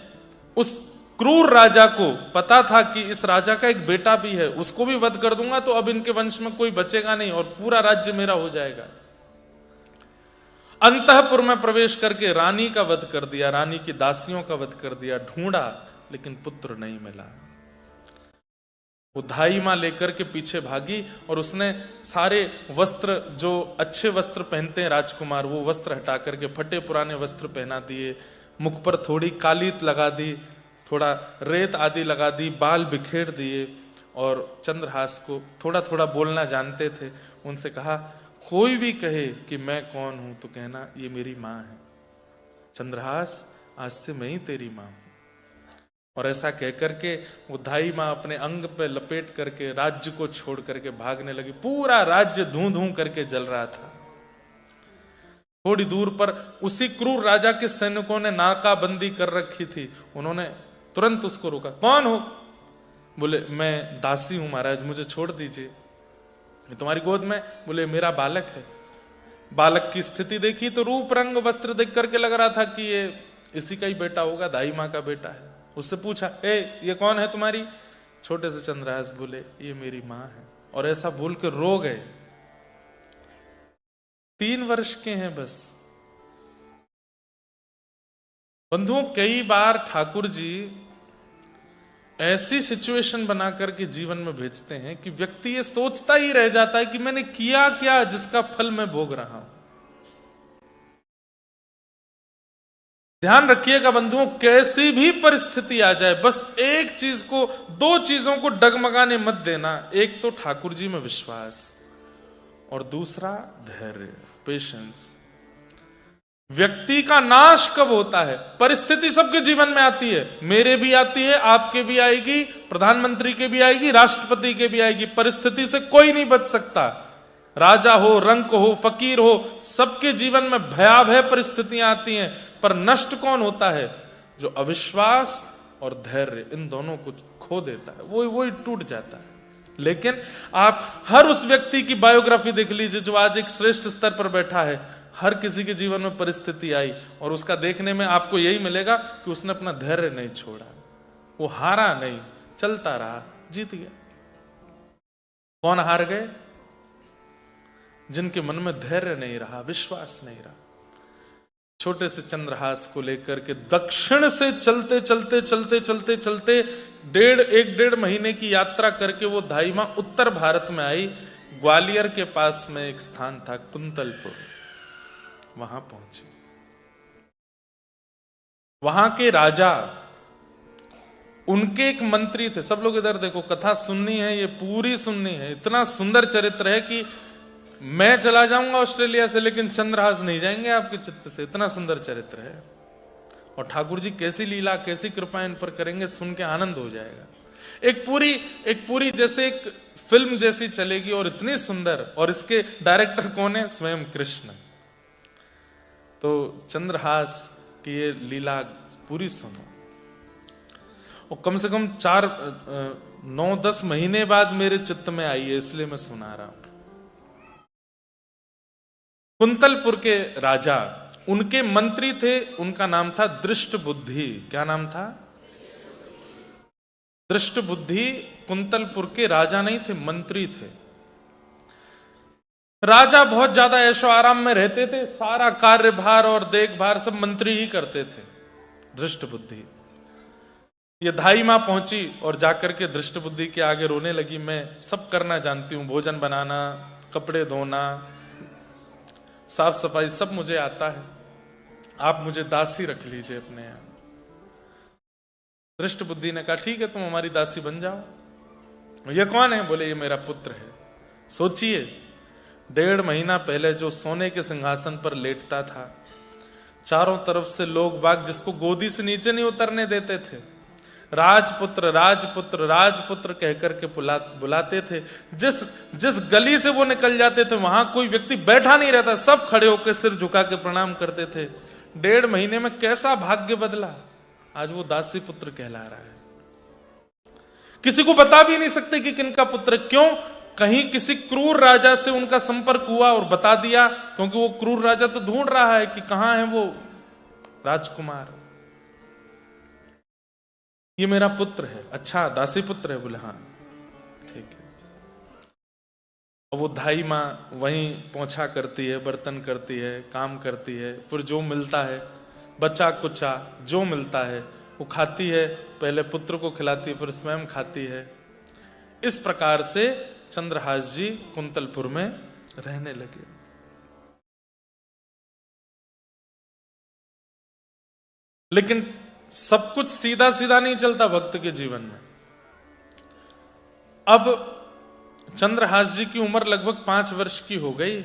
उस क्रूर राजा को पता था कि इस राजा का एक बेटा भी है, उसको भी वध कर दूंगा तो अब इनके वंश में कोई बचेगा नहीं और पूरा राज्य मेरा हो जाएगा। अंतःपुर में प्रवेश करके रानी का वध कर दिया, रानी की दासियों का वध कर दिया। ढूंढा लेकिन पुत्र नहीं मिला। वो धाई मां लेकर के पीछे भागी और उसने सारे वस्त्र, जो अच्छे वस्त्र पहनते हैं राजकुमार, वो वस्त्र हटा करके फटे पुराने वस्त्र पहना दिए, मुख पर थोड़ी कालीत लगा दी, थोड़ा रेत आदि लगा दी, बाल बिखेर दिए। और चंद्रहास को थोड़ा थोड़ा बोलना जानते थे, उनसे कहा, कोई भी कहे कि मैं कौन हूं तो कहना ये मेरी मां है। चंद्रहास, आज से मैं ही तेरी मां हूं। और ऐसा कहकर के वो धाई मां अपने अंग पे लपेट करके राज्य को छोड़ करके भागने लगी। पूरा राज्य धूं धूं करके जल रहा था। थोड़ी दूर पर उसी क्रूर राजा के सैनिकों ने नाकाबंदी कर रखी थी। उन्होंने तुरंत उसको रोका। कौन हो? बोले, मैं दासी हूं महाराज, मुझे छोड़ दीजिए। तुम्हारी गोद में? बोले, मेरा बालक है। बालक की स्थिति देखी तो रूप रंग वस्त्र देख करके लग रहा था कि ये इसी का ही बेटा होगा, दाई मां का बेटा है। उससे पूछा, ये कौन है तुम्हारी? छोटे से चंद्रहास बोले, ये मेरी मां है। और ऐसा बोल के रो गए। 3 वर्ष के हैं बस। बंधुओं, कई बार ठाकुर जी ऐसी सिचुएशन बनाकर के जीवन में भेजते हैं कि व्यक्ति ये सोचता ही रह जाता है कि मैंने किया क्या जिसका फल मैं भोग रहा हूं। ध्यान रखिएगा बंधुओं, कैसी भी परिस्थिति आ जाए, बस एक चीज को, दो चीजों को डगमगाने मत देना। एक तो ठाकुर जी में विश्वास, और दूसरा धैर्य, पेशेंस। व्यक्ति का नाश कब होता है? परिस्थिति सबके जीवन में आती है, मेरे भी आती है, आपके भी आएगी, प्रधानमंत्री के भी आएगी, राष्ट्रपति के भी आएगी। परिस्थिति से कोई नहीं बच सकता। राजा हो, रंक हो, फकीर हो, सबके जीवन में भयावह परिस्थितियां आती हैं। पर नष्ट कौन होता है? जो अविश्वास और धैर्य इन दोनों को खो देता है, वो ही टूट जाता है। लेकिन आप हर उस व्यक्ति की बायोग्राफी देख लीजिए जो आज एक श्रेष्ठ स्तर पर बैठा है। हर किसी के जीवन में परिस्थिति आई और उसका देखने में आपको यही मिलेगा कि उसने अपना धैर्य नहीं छोड़ा, वो हारा नहीं, चलता रहा, जीत गया। कौन हार गए? जिनके मन में धैर्य नहीं रहा, विश्वास नहीं रहा। छोटे से चंद्रहास को लेकर के दक्षिण से चलते चलते चलते चलते चलते एक डेढ़ महीने की यात्रा करके वो दाई मां उत्तर भारत में आई। ग्वालियर के पास में एक स्थान था कुंतलपुर, वहां पहुंचे। वहां के राजा, उनके एक मंत्री थे। सब लोग इधर देखो, कथा सुननी है, ये पूरी सुननी है। इतना सुंदर चरित्र है कि मैं चला जाऊंगा ऑस्ट्रेलिया से, लेकिन चंद्रहास नहीं जाएंगे आपके चित्त से। इतना सुंदर चरित्र है। और ठाकुर जी कैसी लीला, कैसी कृपा इन पर करेंगे, सुन के आनंद हो जाएगा। एक पूरी जैसे एक फिल्म जैसी चलेगी, और इतनी सुंदर। और इसके डायरेक्टर कौन है? स्वयं कृष्ण। तो चंद्रहास की ये लीला पूरी सुनो। और कम से कम 9-10 महीने बाद मेरे चित्त में आई है, इसलिए मैं सुना रहा हूं। कुंतलपुर के राजा, उनके मंत्री थे, उनका नाम था दृष्ट बुद्धि। क्या नाम था? दृष्ट बुद्धि। कुंतलपुर के राजा नहीं थे, मंत्री थे। राजा बहुत ज्यादा ऐशो आराम में रहते थे, सारा कार्यभार और देखभार सब मंत्री ही करते थे। दृष्ट बुद्धि। ये धाई मां पहुंची और जाकर के दृष्ट बुद्धि के आगे रोने लगी, मैं सब करना जानती हूं, भोजन बनाना, कपड़े धोना, साफ सफाई सब मुझे आता है, आप मुझे दासी रख लीजिए अपने यहां। दृष्ट बुद्धि ने कहा ठीक है, तुम हमारी दासी बन जाओ। ये कौन है? बोले ये मेरा पुत्र है। सोचिए, 1.5 महीना पहले जो सोने के सिंहासन पर लेटता था, चारों तरफ से लोग बाग जिसको गोदी से नीचे नहीं उतरने देते थे, राजपुत्र राजपुत्र राजपुत्र कहकर के बुलाते थे। जिस गली से वो निकल जाते थे वहां कोई व्यक्ति बैठा नहीं रहता, सब खड़े होकर सिर झुका के प्रणाम करते थे। 1.5 महीने में कैसा भाग्य बदला, आज वो दासी पुत्र कहला रहा है। किसी को बता भी नहीं सकते कि किनका पुत्र। क्यों? कहीं किसी क्रूर राजा से उनका संपर्क हुआ और बता दिया, क्योंकि वो क्रूर राजा तो ढूंढ रहा है कि कहां है वो राजकुमार। ये मेरा पुत्र है। अच्छा, दासी पुत्र है? बोले हाँ, ठीक है। अब वो धाई माँ वहीं पोंछा करती है, बर्तन करती है, काम करती है, फिर जो मिलता है, बच्चा कुचा जो मिलता है वो खाती है। पहले पुत्र को खिलाती है, फिर स्वयं खाती है। इस प्रकार से चंद्रहास जी कुंतलपुर में रहने लगे। लेकिन सब कुछ सीधा सीधा नहीं चलता भक्त के जीवन में। अब चंद्रहास जी की उम्र लगभग 5 वर्ष की हो गई।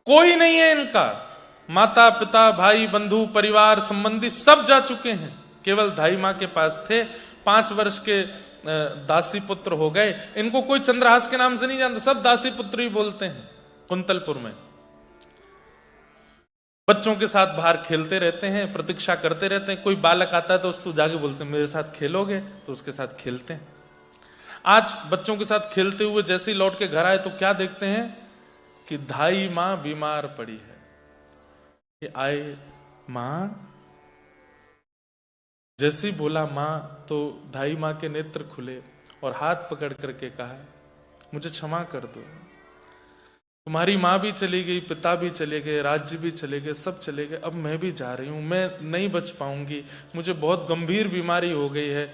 कोई नहीं है इनका, माता पिता भाई बंधु परिवार संबंधी सब जा चुके हैं, केवल धाई मां के पास थे। 5 वर्ष के दासी पुत्र हो गए। इनको कोई चंद्रहास के नाम से नहीं जानता, सब दासी पुत्र ही बोलते हैं कुंतलपुर में। बच्चों के साथ बाहर खेलते रहते हैं, प्रतीक्षा करते रहते हैं। कोई बालक आता है तो उसको जाके बोलते हैं मेरे साथ खेलोगे, तो उसके साथ खेलते हैं। आज बच्चों के साथ खेलते हुए जैसे ही लौट के घर आए तो क्या देखते हैं कि धाई मां बीमार पड़ी है। कि आए मां, जैसे ही बोला मां तो धाई मां के नेत्र खुले और हाथ पकड़ करके कहा मुझे क्षमा कर दो, तुम्हारी माँ भी चली गई, पिता भी चले गए, राज्य भी चले गए, सब चले गए, अब मैं भी जा रही हूं, मैं नहीं बच पाऊंगी, मुझे बहुत गंभीर बीमारी हो गई है,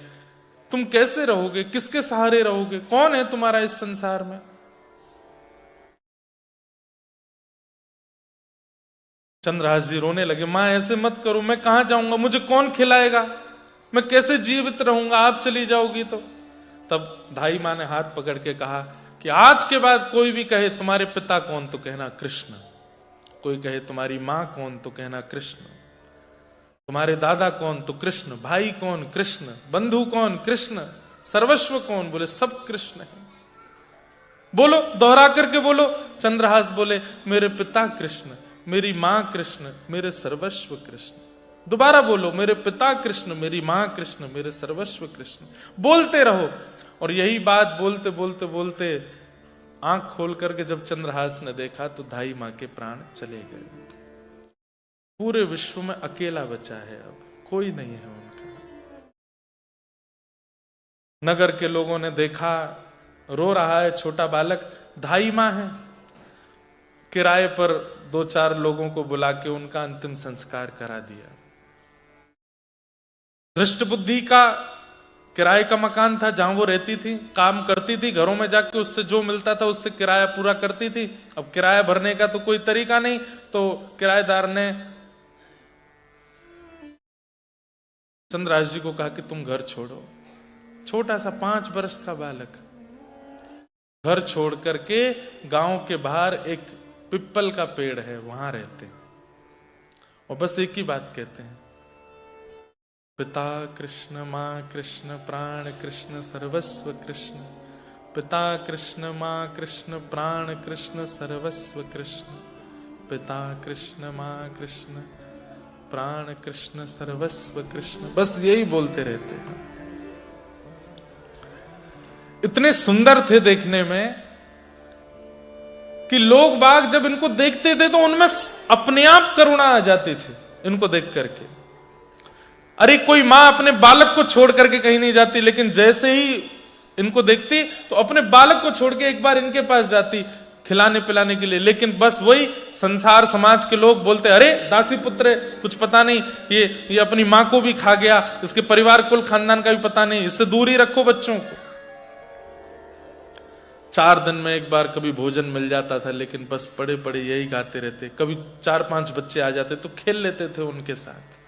तुम कैसे रहोगे, किसके सहारे रहोगे, कौन है तुम्हारा इस संसार में। चंद्रहास जी रोने लगे, माँ ऐसे मत करो, मैं कहां जाऊंगा, मुझे कौन खिलाएगा, मैं कैसे जीवित रहूंगा, आप चली जाओगी तो। तब धाई माँ ने हाथ पकड़ के कहा कि आज के बाद कोई भी कहे तुम्हारे पिता कौन, तो कहना कृष्ण। कोई कहे तुम्हारी माँ कौन, तो कहना कृष्ण। तुम्हारे दादा कौन, तो कृष्ण। भाई कौन, कृष्ण। बंधु कौन, कृष्ण। सर्वस्व कौन, बोले सब कृष्ण है। बोलो, दोहरा करके बोलो। चंद्रहास बोले, मेरे पिता कृष्ण, मेरी मां कृष्ण, मेरे सर्वस्व कृष्ण। दोबारा बोलो, मेरे पिता कृष्ण, मेरी मां कृष्ण, मेरे सर्वस्व कृष्ण। बोलते रहो। और यही बात बोलते बोलते बोलते आंख खोल करके जब चंद्रहास ने देखा तो धाई मां के प्राण चले गए। पूरे विश्व में अकेला बचा है, अब कोई नहीं है उनका। नगर के लोगों ने देखा, रो रहा है छोटा बालक, धाई मां है। किराए पर 2-4 लोगों को बुला के उनका अंतिम संस्कार करा दिया। दृष्ट बुद्धि का किराए का मकान था जहां वो रहती थी, काम करती थी, घरों में जाके उससे जो मिलता था उससे किराया पूरा करती थी। अब किराया भरने का तो कोई तरीका नहीं, तो किराएदार ने चंद्रहास जी को कहा कि तुम घर छोड़ो। छोटा सा 5 वर्ष का बालक घर छोड़ करके गांव के बाहर एक पिप्पल का पेड़ है, वहां रहते हैं और बस एक ही बात कहते हैं, पिता कृष्ण, मां कृष्ण, प्राण कृष्ण, सर्वस्व कृष्ण। पिता कृष्ण, मां कृष्ण, प्राण कृष्ण, सर्वस्व कृष्ण। पिता कृष्ण, मां कृष्ण, प्राण कृष्ण, सर्वस्व कृष्ण। बस यही बोलते रहते हैं। इतने सुंदर थे देखने में कि लोग बाग जब इनको देखते थे तो उनमें अपने आप करुणा आ जाती थी इनको देख करके। अरे कोई मां अपने बालक को छोड़ करके कहीं नहीं जाती, लेकिन जैसे ही इनको देखती तो अपने बालक को छोड़ के एक बार इनके पास जाती खिलाने पिलाने के लिए। लेकिन बस वही संसार समाज के लोग बोलते, अरे दासी पुत्र है, कुछ पता नहीं, ये अपनी मां को भी खा गया, इसके परिवार कुल खानदान का भी पता नहीं, इससे दूर ही रखो बच्चों को। 4 दिन में एक बार कभी भोजन मिल जाता था, लेकिन बस पड़े पड़े यही गाते रहते। कभी 4-5 बच्चे आ जाते तो खेल लेते थे उनके साथ।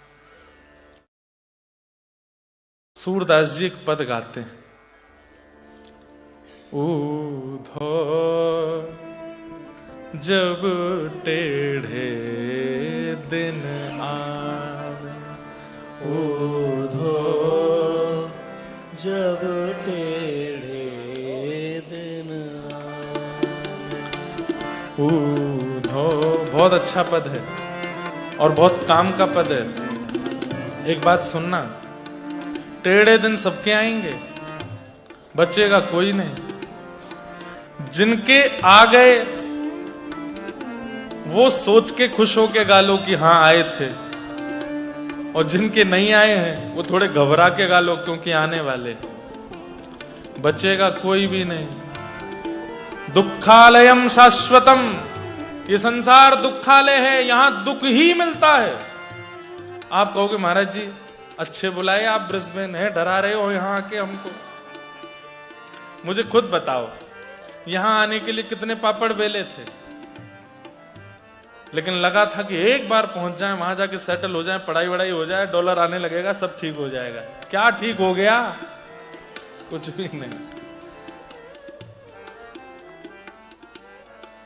सूरदास जी एक पद गाते हैं, ऊधो जब टेढ़े दिन आवे, ऊधो जब टेढ़े दिन आवे। ऊधो बहुत अच्छा पद है और बहुत काम का पद है। एक बात सुनना, टेढ़े दिन सबके आएंगे, बचेगा कोई नहीं। जिनके आ गए वो सोच के खुश हो के गालो कि हां आए थे, और जिनके नहीं आए हैं वो थोड़े घबरा के गालो क्योंकि आने वाले। बचेगा कोई भी नहीं। दुखालयम शाश्वतम, ये संसार दुखालय है, यहां दुख ही मिलता है। आप कहोगे महाराज जी अच्छे बुलाए, आप ब्रिस्बेन है, डरा रहे हो यहां आके हमको। मुझे खुद बताओ, यहां आने के लिए कितने पापड़ बेले थे, लेकिन लगा था कि एक बार पहुंच जाए, वहां जाके सेटल हो जाए, पढ़ाई वढ़ाई हो जाए, डॉलर आने लगेगा, सब ठीक हो जाएगा। क्या ठीक हो गया? कुछ भी नहीं।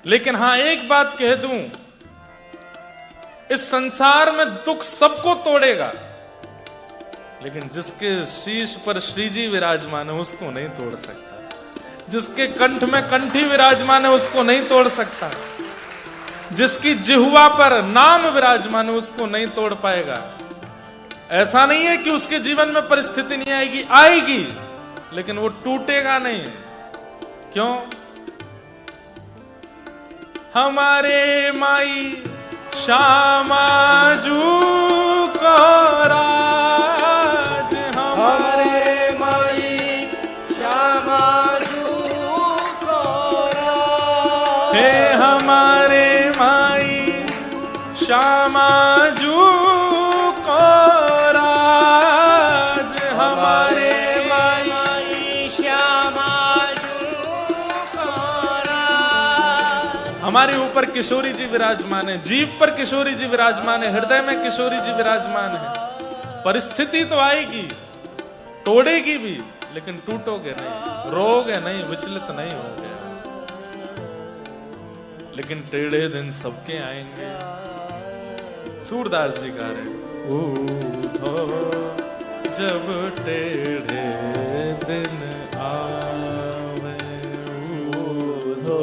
लेकिन हां एक बात कह दूं, इस संसार में दुख सबको तोड़ेगा, लेकिन जिसके शीश पर श्री जी विराजमान है उसको नहीं तोड़ सकता। जिसके कंठ में कंठी विराजमान है उसको नहीं तोड़ सकता। जिसकी जिह्वा पर नाम विराजमान है उसको नहीं तोड़ पाएगा। ऐसा नहीं है कि उसके जीवन में परिस्थिति नहीं आएगी, आएगी, लेकिन वो टूटेगा नहीं। क्यों? हमारे माई श्यामाजू को राज, हमारे माई श्यामाजू को राज, हे हमारे माई श्यामाजू को राज, हमारे माई श्यामाजू को राज, हमारे ऊपर किशोरी जी विराजमान है, जीव पर किशोरी जी विराजमान है, हृदय में किशोरी जी विराजमान है। परिस्थिति तो आएगी, तोड़ेगी भी, लेकिन टूटोगे नहीं, रोगे नहीं, विचलित नहीं होगे। लेकिन टेढ़े दिन सबके आएंगे। सूरदास जी गा रहे, ऊधो जब टेढ़े दिन आवे, ऊधो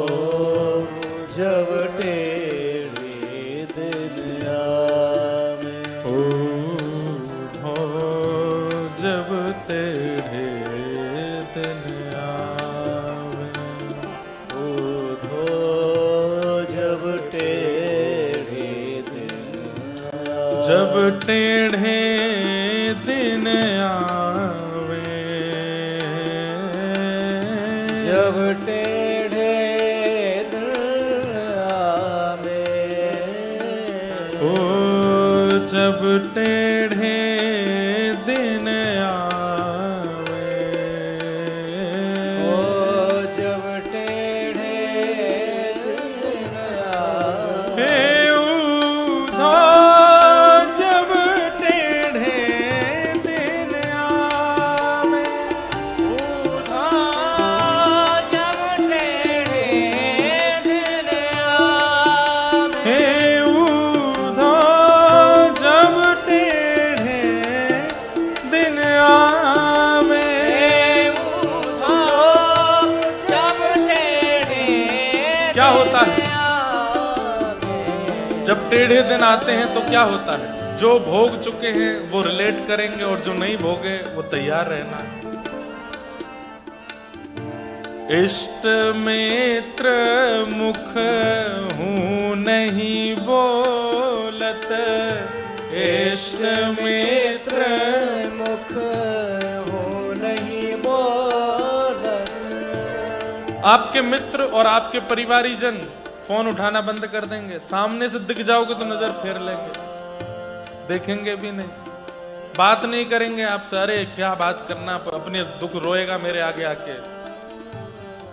जब टेढ़े दिन आवे, ऊधो जब टेढ़े दिन आवे, ऊधो जब टेढ़े दिन आवे, जब टेढ़े दिन आवे, जब टेढ़े दिन आवे, ओ जब टेढ़े दिन आवे, ओ जब टेढ़े दिन आवे, हे ऊधो जब टेढ़े दिन आवे, ऊधो जब टेढ़े दिन आवे, हे ऊधो जब टेढ़े दिन आवे। ऊधो जब टेढ़े क्या होता है आवे, जब टेढ़े दिन आते हैं तो क्या होता है? जो भोग चुके हैं वो रिलेट करेंगे और जो नहीं भोगे वो तैयार रहना है। इष्ट मित्र मुख हूं नहीं बोलत, इष्ट मित्र मुख हो नहीं बोलत, आपके मित्र और आपके परिवारी जन फोन उठाना बंद कर देंगे। सामने से दिख जाओगे तो नजर फेर लेंगे, देखेंगे भी नहीं, बात नहीं करेंगे आपसे। अरे क्या बात करना, अपने दुख रोएगा मेरे आगे आके।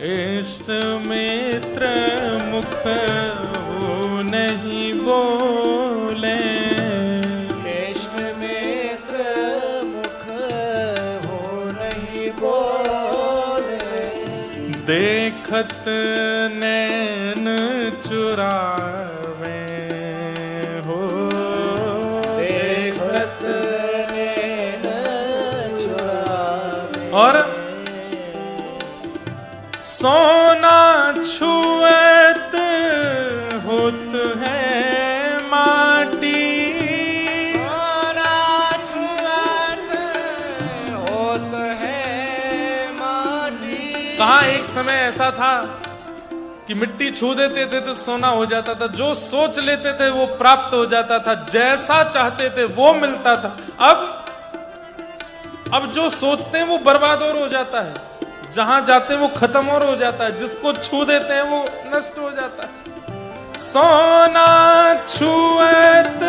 इष्ट मित्र मुख हो नहीं बोले, इष्ट मित्र मुख हो नहीं बोले, देखत नैन चुरावे हो, देखत नैन चुरावे, और सोना छुएत होत है माटी, सोना छुअत होत है माटी। कहाँ एक समय ऐसा था कि मिट्टी छू देते थे तो सोना हो जाता था, जो सोच लेते थे वो प्राप्त हो जाता था, जैसा चाहते थे वो मिलता था। अब जो सोचते हैं वो बर्बाद और हो जाता है, जहां जाते हैं वो खत्म और हो जाता है, जिसको छू देते हैं वो नष्ट हो जाता है। सोना छुएत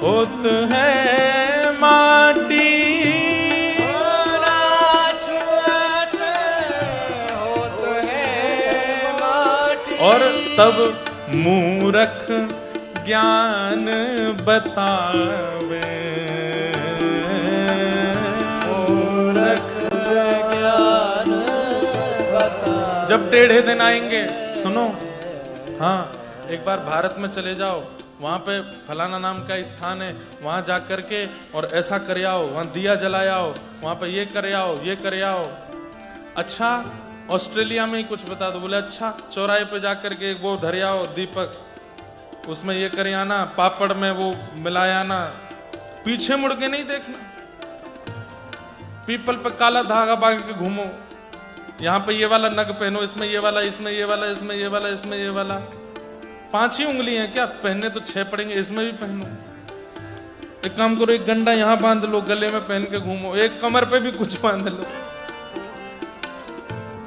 होत है माटी, सोना छुअत होत है माटी, और तब मूरख ज्ञान बतावे, मूरख ज्ञान बता। जब टेढ़े दिन आएंगे, सुनो, हाँ एक बार भारत में चले जाओ, वहां पे फलाना नाम का स्थान है, वहां जा करके और ऐसा कर आओ, वहां दिया जलाया आओ, वहां पे ये कर आओ, ये कर आओ। अच्छा ऑस्ट्रेलिया में ही कुछ बता दो, बोले अच्छा चौराहे पे जा करके वो धर आओ दीपक, उसमें ये कर आना, पापड़ में वो मिलाया आना, पीछे मुड़ के नहीं देखना। पीपल पे काला धागा बांध के घूमो, यहाँ पे ये वाला नग पहनो, इसमें ये वाला, इसमें ये वाला, इसमें ये वाला, इसमें ये वाला। 5 ही उंगली है क्या, पहनने तो 6 पड़ेंगे, इसमें भी पहनो। एक काम करो, एक गंडा यहाँ बांध लो, गले में पहन के घूमो, एक कमर पे भी कुछ बांध लो।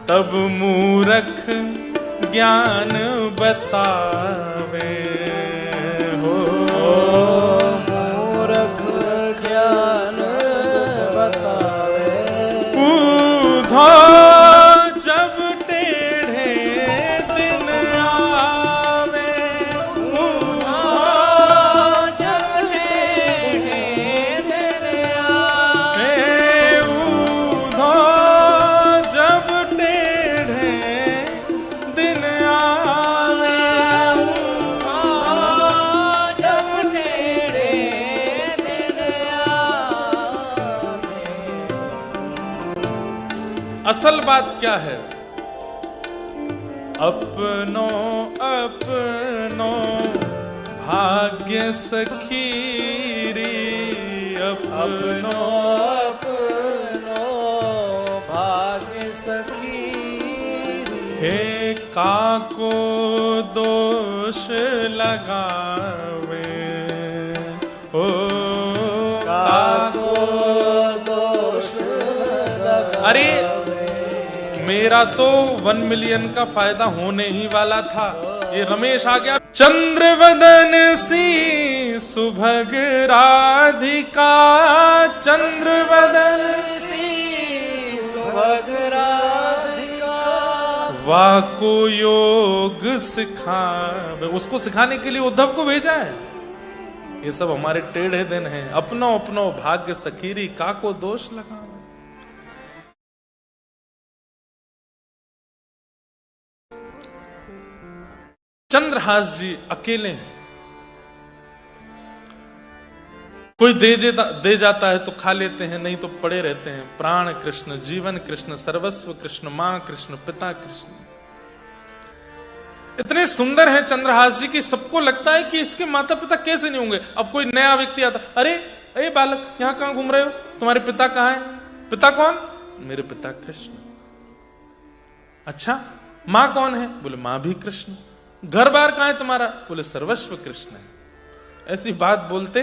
तब मूरख ज्ञान बतावे हो, मूरख ज्ञान बतावे, ऊधो जब टेढ़े दिन आवे, असल बात क्या है? अपनो अपनो भाग्य सखीरी, अपनो अपनो भाग्य सखीरी। हे काको दोष लगावे, ओ काको दोष लगावे। अरे मेरा तो 1 मिलियन का फायदा होने ही वाला था, ये रमेश आ गया। चंद्रवदन सी सुभग राधिका, चंद्रवदन सी सुभग राधिका। वाको योग सिखावे, उसको सिखाने के लिए उद्धव को भेजा है। ये सब हमारे टेढ़े दिन हैं। अपनो अपनो भाग्य सखीरी, काको दोष लगा। चंद्रहास जी अकेले हैं। कोई दे जाता है तो खा लेते हैं, नहीं तो पड़े रहते हैं। प्राण कृष्ण, जीवन कृष्ण, सर्वस्व कृष्ण, मां कृष्ण, पिता कृष्ण। इतने सुंदर हैं चंद्रहास जी की सबको लगता है कि इसके माता पिता कैसे नहीं होंगे। अब कोई नया व्यक्ति आता, अरे अरे बालक यहां कहां घूम रहे हो, तुम्हारे पिता कहां हैं? पिता कौन? मेरे पिता कृष्ण। अच्छा मां कौन है? बोले मां भी कृष्ण। घर बार कहां है तुम्हारा? बोले सर्वस्व कृष्ण है। ऐसी बात बोलते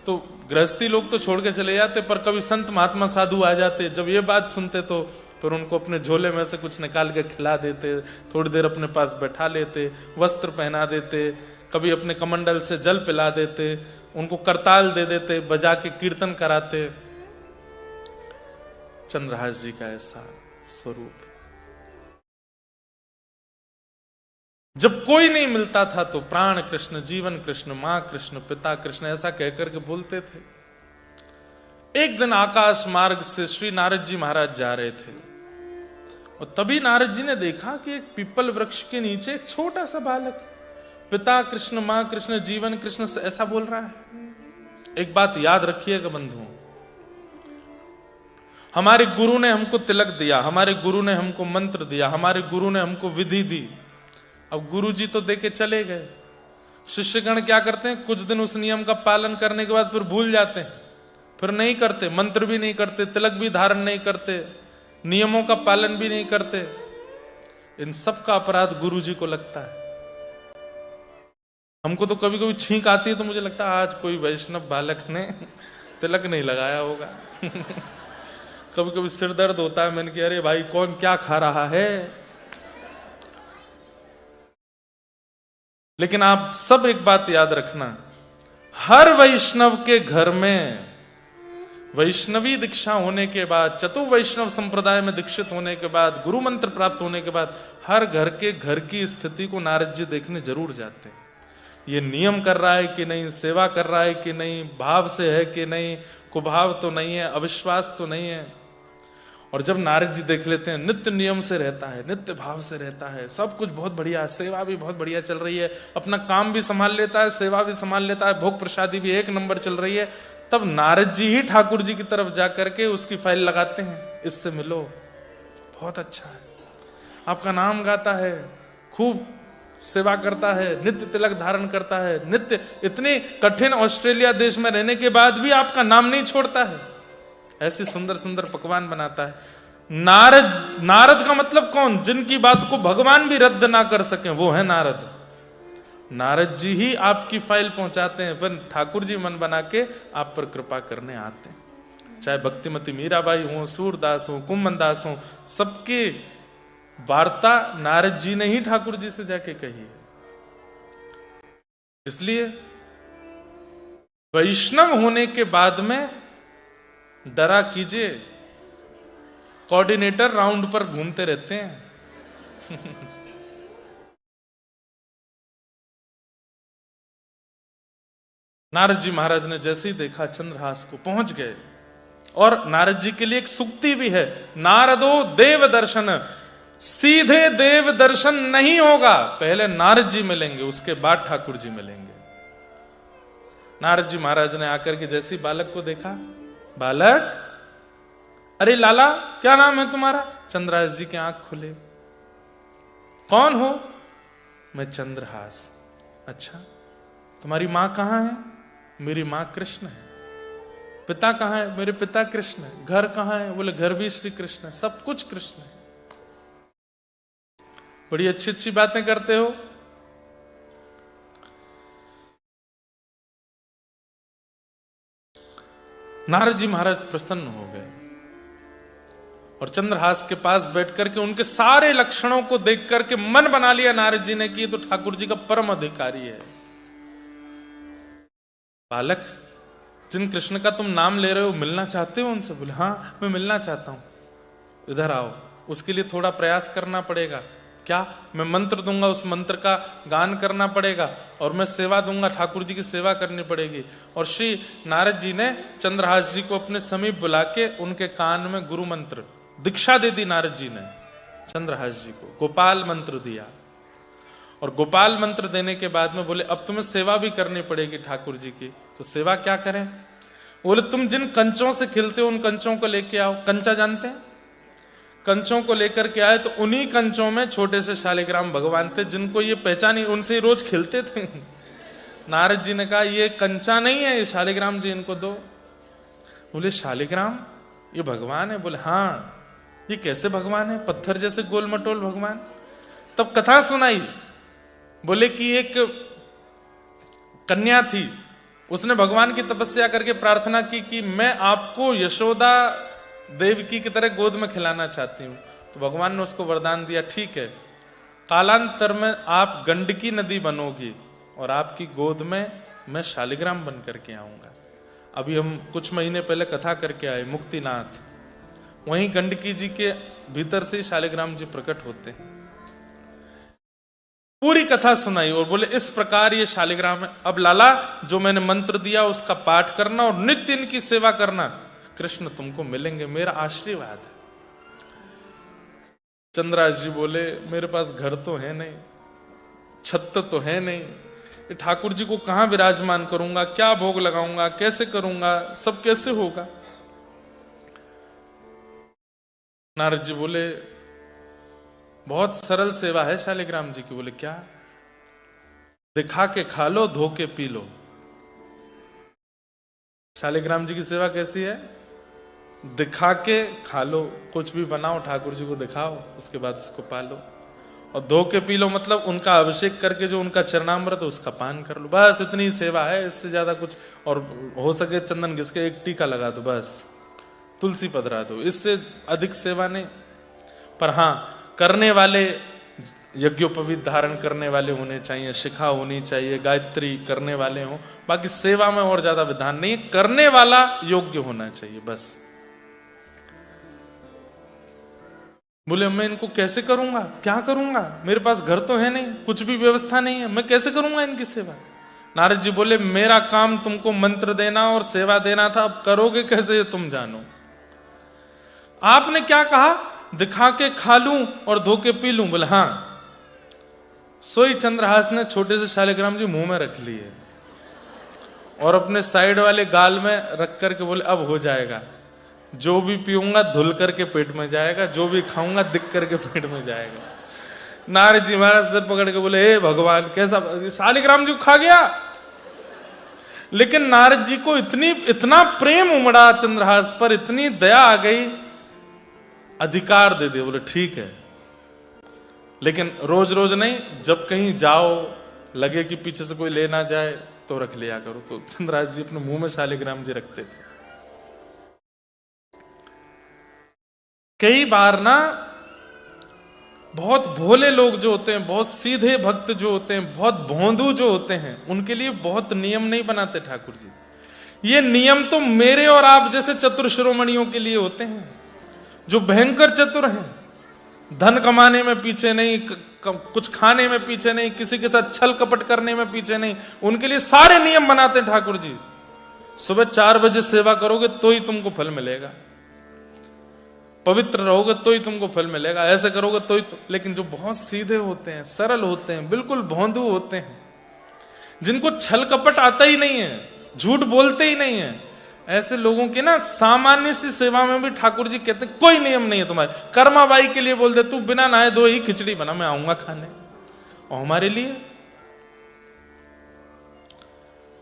तो गृहस्थी लोग तो छोड़ के चले जाते, पर कभी संत महात्मा साधु आ जाते, जब ये बात सुनते तो फिर उनको अपने झोले में से कुछ निकाल के खिला देते, थोड़ी देर अपने पास बैठा लेते, वस्त्र पहना देते, कभी अपने कमंडल से जल पिला देते, उनको करताल दे देते, बजा के कीर्तन कराते। चंद्रहास जी का ऐसा स्वरूप। जब कोई नहीं मिलता था तो प्राण कृष्ण, जीवन कृष्ण, मां कृष्ण, पिता कृष्ण ऐसा कहकर के बोलते थे। एक दिन आकाश मार्ग से श्री नारद जी महाराज जा रहे थे और तभी नारद जी ने देखा कि एक पीपल वृक्ष के नीचे छोटा सा बालक पिता कृष्ण, मां कृष्ण, जीवन कृष्ण ऐसा बोल रहा है। एक बात याद रखिएगा बंधुओं, हमारे गुरु ने हमको तिलक दिया, हमारे गुरु ने हमको मंत्र दिया, हमारे गुरु ने हमको विधि दी। अब गुरु जी तो देके चले गए, शिष्यगण क्या करते हैं, कुछ दिन उस नियम का पालन करने के बाद फिर भूल जाते हैं, फिर नहीं करते, मंत्र भी नहीं करते, तिलक भी धारण नहीं करते, नियमों का पालन भी नहीं करते। इन सब का अपराध गुरु जी को लगता है। हमको तो कभी कभी छींक आती है तो मुझे लगता है आज कोई वैष्णव बालक ने तिलक नहीं लगाया होगा। कभी कभी सिर दर्द होता है, मैंने कहा अरे भाई कौन क्या खा रहा है। लेकिन आप सब एक बात याद रखना, हर वैष्णव के घर में वैष्णवी दीक्षा होने के बाद, चतुर्वैष्णव संप्रदाय में दीक्षित होने के बाद, गुरु मंत्र प्राप्त होने के बाद, हर घर के घर की स्थिति को नारद जी देखने जरूर जाते हैं। ये नियम कर रहा है कि नहीं, सेवा कर रहा है कि नहीं, भाव से है कि नहीं, कुभाव तो नहीं है, अविश्वास तो नहीं है। और जब नारद जी देख लेते हैं नित्य नियम से रहता है, नित्य भाव से रहता है, सब कुछ बहुत बढ़िया है, सेवा भी बहुत बढ़िया चल रही है, अपना काम भी संभाल लेता है, सेवा भी संभाल लेता है, भोग प्रसादी भी 1 नंबर चल रही है, तब नारद जी ही ठाकुर जी की तरफ जाकर के उसकी फाइल लगाते हैं, इससे मिलो, बहुत अच्छा है, आपका नाम गाता है, खूब सेवा करता है, नित्य तिलक धारण करता है, नित्य इतने कठिन ऑस्ट्रेलिया देश में रहने के बाद भी आपका नाम नहीं छोड़ता है, ऐसे सुंदर सुंदर पकवान बनाता है। नारद का मतलब कौन? जिनकी बात को भगवान भी रद्द ना कर सके, वो है नारद। नारद जी ही आपकी फाइल पहुंचाते हैं, फिर ठाकुर जी मन बना के आप पर कृपा करने आते हैं। चाहे भक्तिमती मीराबाई हो, सूरदास हो, कुंभनदास हो, सबके वार्ता नारद जी ने ही ठाकुर जी से जाके कही है। इसलिए वैष्णव होने के बाद में डरा कीजिए, कोऑर्डिनेटर राउंड पर घूमते रहते हैं। नारद जी महाराज ने जैसे ही देखा चंद्रहास को, पहुंच गए। और नारद जी के लिए एक सूक्ति भी है, नारदो देव दर्शन, सीधे देव दर्शन नहीं होगा, पहले नारद जी मिलेंगे, उसके बाद ठाकुर जी मिलेंगे। नारद जी महाराज ने आकर के जैसे ही बालक को देखा, बालक अरे लाला क्या नाम है तुम्हारा? चंद्रहास जी के आंख खुले। कौन हो? मैं चंद्रहास। अच्छा, तुम्हारी मां कहां है? मेरी मां कृष्ण है। पिता कहां है? मेरे पिता कृष्ण है। घर कहां है? बोले घर भी श्री कृष्ण है। सब कुछ कृष्ण है। बड़ी अच्छी अच्छी बातें करते हो। नारद जी महाराज प्रसन्न हो गए और चंद्रहास के पास बैठ करके उनके सारे लक्षणों को देख करके मन बना लिया नारद जी ने कि ये तो ठाकुर जी का परम अधिकारी है। बालक, जिन कृष्ण का तुम नाम ले रहे हो, मिलना चाहते हो उनसे? बोले हाँ, मैं मिलना चाहता हूं। इधर आओ। उसके लिए थोड़ा प्रयास करना पड़ेगा। क्या? मैं मंत्र दूंगा, उस मंत्र का गान करना पड़ेगा और मैं सेवा दूंगा, ठाकुर जी की सेवा करनी पड़ेगी। और श्री नारद जी ने चंद्रहास जी को अपने समीप बुला के उनके कान में गुरु मंत्र दीक्षा दे दी। नारद जी ने चंद्रहास जी को गोपाल मंत्र दिया और गोपाल मंत्र देने के बाद में बोले अब तुम्हें सेवा भी करनी पड़ेगी ठाकुर जी की। तो सेवा क्या करें? बोले तुम जिन कंचों से खिलते हो उन कंचों को लेके आओ। कंचा जानते हैं? कंचों को लेकर के आए तो उन्हीं कंचों में छोटे से शालिग्राम भगवान थे, जिनको ये पहचानी, उनसे रोज खिलते थे। नारद जी ने कहा ये कंचा नहीं है, ये शालिग्राम जी, इनको दो। बोले शालिग्राम ये भगवान है? बोले हाँ। ये कैसे भगवान है? पत्थर जैसे गोल मटोल भगवान। तब कथा सुनाई। बोले कि एक कन्या थी, उसने भगवान की तपस्या करके प्रार्थना की कि मैं आपको यशोदा देवकी की तरह गोद में खिलाना चाहती हूं। तो भगवान ने उसको वरदान दिया, ठीक है, कालांतर में आप गंडकी नदी बनोगी और आपकी गोद में मैं शालिग्राम बन करके आऊंगा। अभी हम कुछ महीने पहले कथा करके आए मुक्तिनाथ, वहीं गंडकी जी के भीतर से शालिग्राम जी प्रकट होते हैं। पूरी कथा सुनाई और बोले इस प्रकार ये शालिग्राम है। अब लाला जो मैंने मंत्र दिया उसका पाठ करना और नित्य इनकी सेवा करना, कृष्ण तुमको मिलेंगे, मेरा आशीर्वाद है। चंद्रहास जी बोले मेरे पास घर तो है नहीं, छत तो है नहीं, ठाकुर जी को कहां विराजमान करूंगा, क्या भोग लगाऊंगा, कैसे करूंगा, सब कैसे होगा? नारद जी बोले बहुत सरल सेवा है शालिग्राम जी की। बोले क्या? दिखा के खा लो, धो के पी लो। शालिग्राम जी की सेवा कैसी है? दिखा के खा लो, कुछ भी बनाओ ठाकुर जी को दिखाओ, उसके बाद उसको पालो। और धो के पी लो मतलब उनका अभिषेक करके जो उनका चरणामृत है उसका पान कर लो। बस इतनी सेवा है, इससे ज्यादा कुछ। और हो सके चंदन घिस के एक टीका लगा दो, बस तुलसी पधरा दो, इससे अधिक सेवा नहीं। पर हाँ, करने वाले यज्ञोपवीत धारण करने वाले होने चाहिए, शिखा होनी चाहिए, गायत्री करने वाले हों। बाकी सेवा में और ज्यादा विधान नहीं, करने वाला योग्य होना चाहिए बस। बोले मैं इनको कैसे करूंगा, क्या करूंगा? मेरे पास घर तो है नहीं, कुछ भी व्यवस्था नहीं है, मैं कैसे करूंगा इनकी सेवा? नारद जी बोले मेरा काम तुमको मंत्र देना और सेवा देना था, अब करोगे कैसे ये तुम जानो। आपने क्या कहा? दिखा के खा लूं और धो के पी लूं। बोले हाँ। सोई चंद्रहास ने छोटे से शालिग्राम जी मुंह में रख लिए और अपने साइड वाले गाल में रख करके बोले अब हो जाएगा, जो भी पीऊंगा धुल करके पेट में जाएगा, जो भी खाऊंगा दिख करके पेट में जाएगा। नारद जी महाराज सिर पकड़ के बोले हे भगवान, कैसा शालिग्राम जी खा गया? लेकिन नारद जी को इतना प्रेम उमड़ा चंद्रहास पर, इतनी दया आ गई, अधिकार दे दिया। बोले ठीक है, लेकिन रोज रोज नहीं, जब कहीं जाओ लगे कि पीछे से कोई ले ना जाए तो रख लिया करो। तो चंद्रहास जी अपने मुंह में शालिग्राम जी रखते थे। कई बार ना बहुत भोले लोग जो होते हैं, बहुत सीधे भक्त जो होते हैं, बहुत भोंदू जो होते हैं, उनके लिए बहुत नियम नहीं बनाते ठाकुर जी। ये नियम तो मेरे और आप जैसे चतुर शिरोमणियों के लिए होते हैं, जो भयंकर चतुर हैं, धन कमाने में पीछे नहीं, कुछ खाने में पीछे नहीं, किसी के साथ छल कपट करने में पीछे नहीं। उनके लिए सारे नियम बनाते हैं ठाकुर जी। सुबह 4 बजे सेवा करोगे तो ही तुमको फल मिलेगा, पवित्र रहोगे तो ही तुमको फल मिलेगा, ऐसे करोगे तो ही लेकिन जो बहुत सीधे होते हैं, सरल होते हैं, बिल्कुल भोंदू होते हैं, जिनको छल कपट आता ही नहीं है, झूठ बोलते ही नहीं है, ऐसे लोगों की ना सामान्य सी सेवा में भी ठाकुर जी कहते कोई नियम नहीं है तुम्हारे। कर्माबाई के लिए बोल दे तू बिना नहाए धोए ही खिचड़ी बना, मैं आऊंगा खाने। और हमारे लिए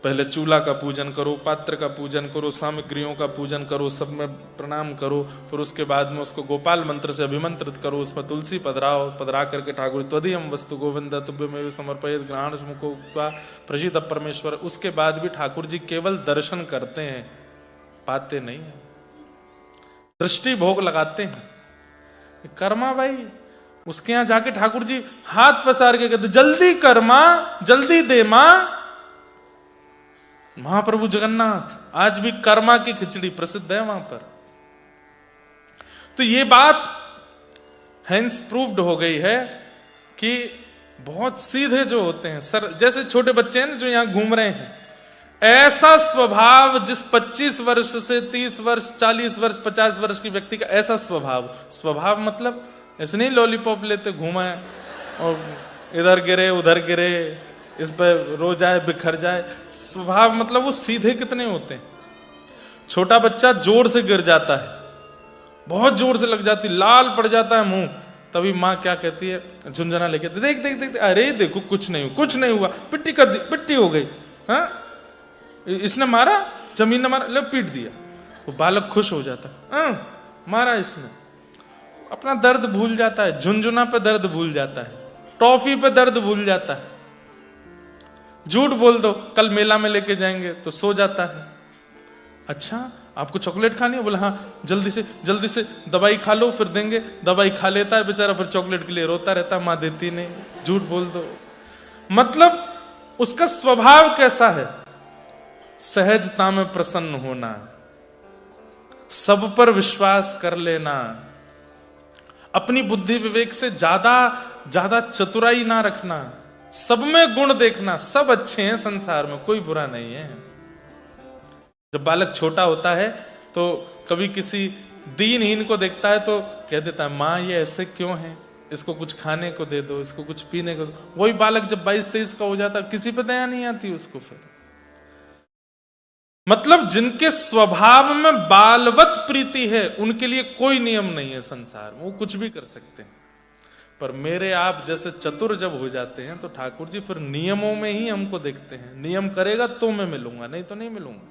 पहले चूल्हा का पूजन करो, पात्र का पूजन करो, सामग्रियों का पूजन करो, सब में प्रणाम करो, फिर उसके बाद में उसको गोपाल मंत्र से अभिमंत्रित करो, उसमें तुलसी पधराओ, पधरा करके ठाकुर त्वदीयम वस्तु गोविंद तुभ्यमेव समर्पयेत् ग्रहण मुखो प्रसिद्ध परमेश्वर। उसके बाद भी ठाकुर जी केवल दर्शन करते हैं, पाते नहीं है, दृष्टि भोग लगाते हैं। कर्मा भाई उसके यहां जाके ठाकुर जी हाथ पसार के कहते जल्दी कर्मा, जल्दी दे मां। महाप्रभु जगन्नाथ आज भी कर्मा की खिचड़ी प्रसिद्ध है वहां पर। तो ये बात हेंस प्रूव्ड हो गई है कि बहुत सीधे जो होते हैं सर, जैसे छोटे बच्चे हैं जो यहां घूम रहे हैं, ऐसा स्वभाव जिस 25 वर्ष से 30 वर्ष 40 वर्ष 50 वर्ष की व्यक्ति का ऐसा स्वभाव मतलब ऐसे नहीं लॉलीपॉप लेते घूमा और इधर गिरे उधर गिरे, इस पर रो जाए बिखर जाए। स्वभाव मतलब वो सीधे कितने होते हैं। छोटा बच्चा जोर से गिर जाता है, बहुत जोर से लग जाती, लाल पड़ जाता है मुंह, तभी माँ क्या कहती है झुंझुना लेके देख देख देख, अरे देखो कुछ नहीं हुआ, पिट्टी हो गई, हाँ इसने मारा, जमीन ने मारा, ले पीट दिया। वो बालक खुश हो जाता है, मारा इसने, अपना दर्द भूल जाता है, झुंझुना पे दर्द भूल जाता है, टॉफी पे दर्द भूल जाता है। झूठ बोल दो कल मेला में लेके जाएंगे तो सो जाता है। अच्छा आपको चॉकलेट खानी है, बोला हाँ जल्दी से दवाई खा लो फिर देंगे। दवाई खा लेता है बेचारा, फिर चॉकलेट के लिए रोता रहता है, मां देती नहीं। झूठ बोल दो, मतलब उसका स्वभाव कैसा है, सहजता में प्रसन्न होना, सब पर विश्वास कर लेना, अपनी बुद्धि विवेक से ज्यादा चतुराई ना रखना, सब में गुण देखना, सब अच्छे हैं संसार में, कोई बुरा नहीं है। जब बालक छोटा होता है तो कभी किसी दीनहीन को देखता है तो कह देता है माँ ये ऐसे क्यों है, इसको कुछ खाने को दे दो, इसको कुछ पीने को दो। वही बालक जब 22-23 का हो जाता है किसी पे दया नहीं आती उसको। फिर मतलब जिनके स्वभाव में बालवत प्रीति है उनके लिए कोई नियम नहीं है संसार में, वो कुछ भी कर सकते हैं। पर मेरे आप जैसे चतुर जब हो जाते हैं तो ठाकुर जी फिर नियमों में ही हमको देखते हैं। नियम करेगा तो मैं मिलूंगा, नहीं तो नहीं मिलूंगा।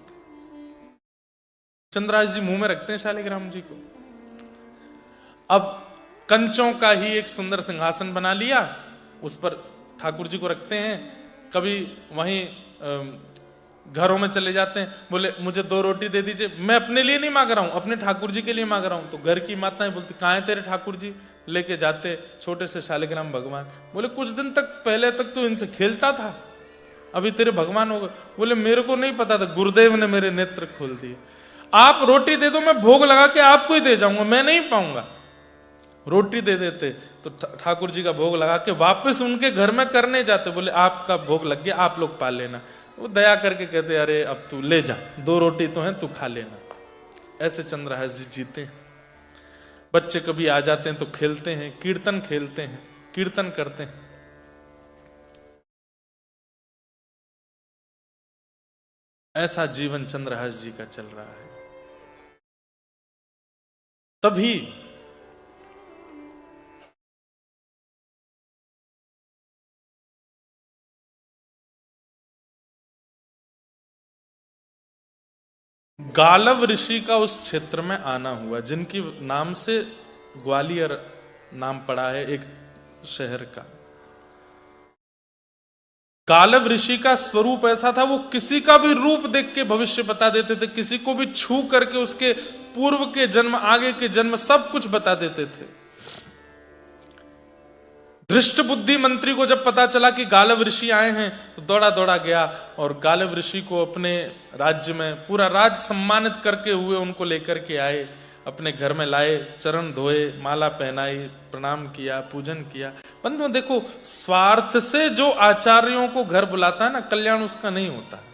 चंद्रहास जी मुंह में रखते हैं शालिग्राम जी को। अब कंचों का ही एक सुंदर सिंहासन बना लिया, उस पर ठाकुर जी को रखते हैं। कभी वहीं घरों में चले जाते हैं, बोले मुझे 2 रोटी दे दीजिए, मैं अपने लिए नहीं मांग रहा हूं, अपने ठाकुर जी के लिए मांग रहा हूं। तो घर की माताएं बोलती कहां है तेरे ठाकुर जी, लेके जाते छोटे से शालिग्राम भगवान। बोले कुछ दिन तक पहले तक तो इनसे खेलता था, अभी तेरे भगवान हो गए। बोले मेरे को नहीं पता था, गुरुदेव ने मेरे नेत्र खोल दिए। आप रोटी दे दो, मैं भोग लगा के आपको ही दे जाऊंगा, मैं नहीं पाऊंगा। रोटी दे देते तो ठाकुर जी का भोग लगा के वापस उनके घर में करने जाते, बोले आपका भोग लग गया, आप लोग पा लेना। वो दया करके कहते अरे अब तू ले जा, 2 रोटी तो हैं, तू खा लेना। ऐसे चंद्रहास जी जीते हैं। बच्चे कभी आ जाते हैं तो खेलते हैं, कीर्तन खेलते हैं, कीर्तन करते हैं। ऐसा जीवन चंद्रहास जी का चल रहा है। तभी गालव ऋषि का उस क्षेत्र में आना हुआ, जिनकी नाम से ग्वालियर नाम पड़ा है एक शहर का। गालव ऋषि का स्वरूप ऐसा था, वो किसी का भी रूप देख के भविष्य बता देते थे, किसी को भी छू करके उसके पूर्व के जन्म आगे के जन्म सब कुछ बता देते थे। धृष्ट बुद्धि मंत्री को जब पता चला कि गालव ऋषि आए हैं तो दौड़ा दौड़ा गया और गालव ऋषि को अपने राज्य में पूरा राज सम्मानित करके हुए उनको लेकर के आए, अपने घर में लाए, चरण धोए, माला पहनाई, प्रणाम किया, पूजन किया। बंधुओं देखो, स्वार्थ से जो आचार्यों को घर बुलाता है ना, कल्याण उसका नहीं होता।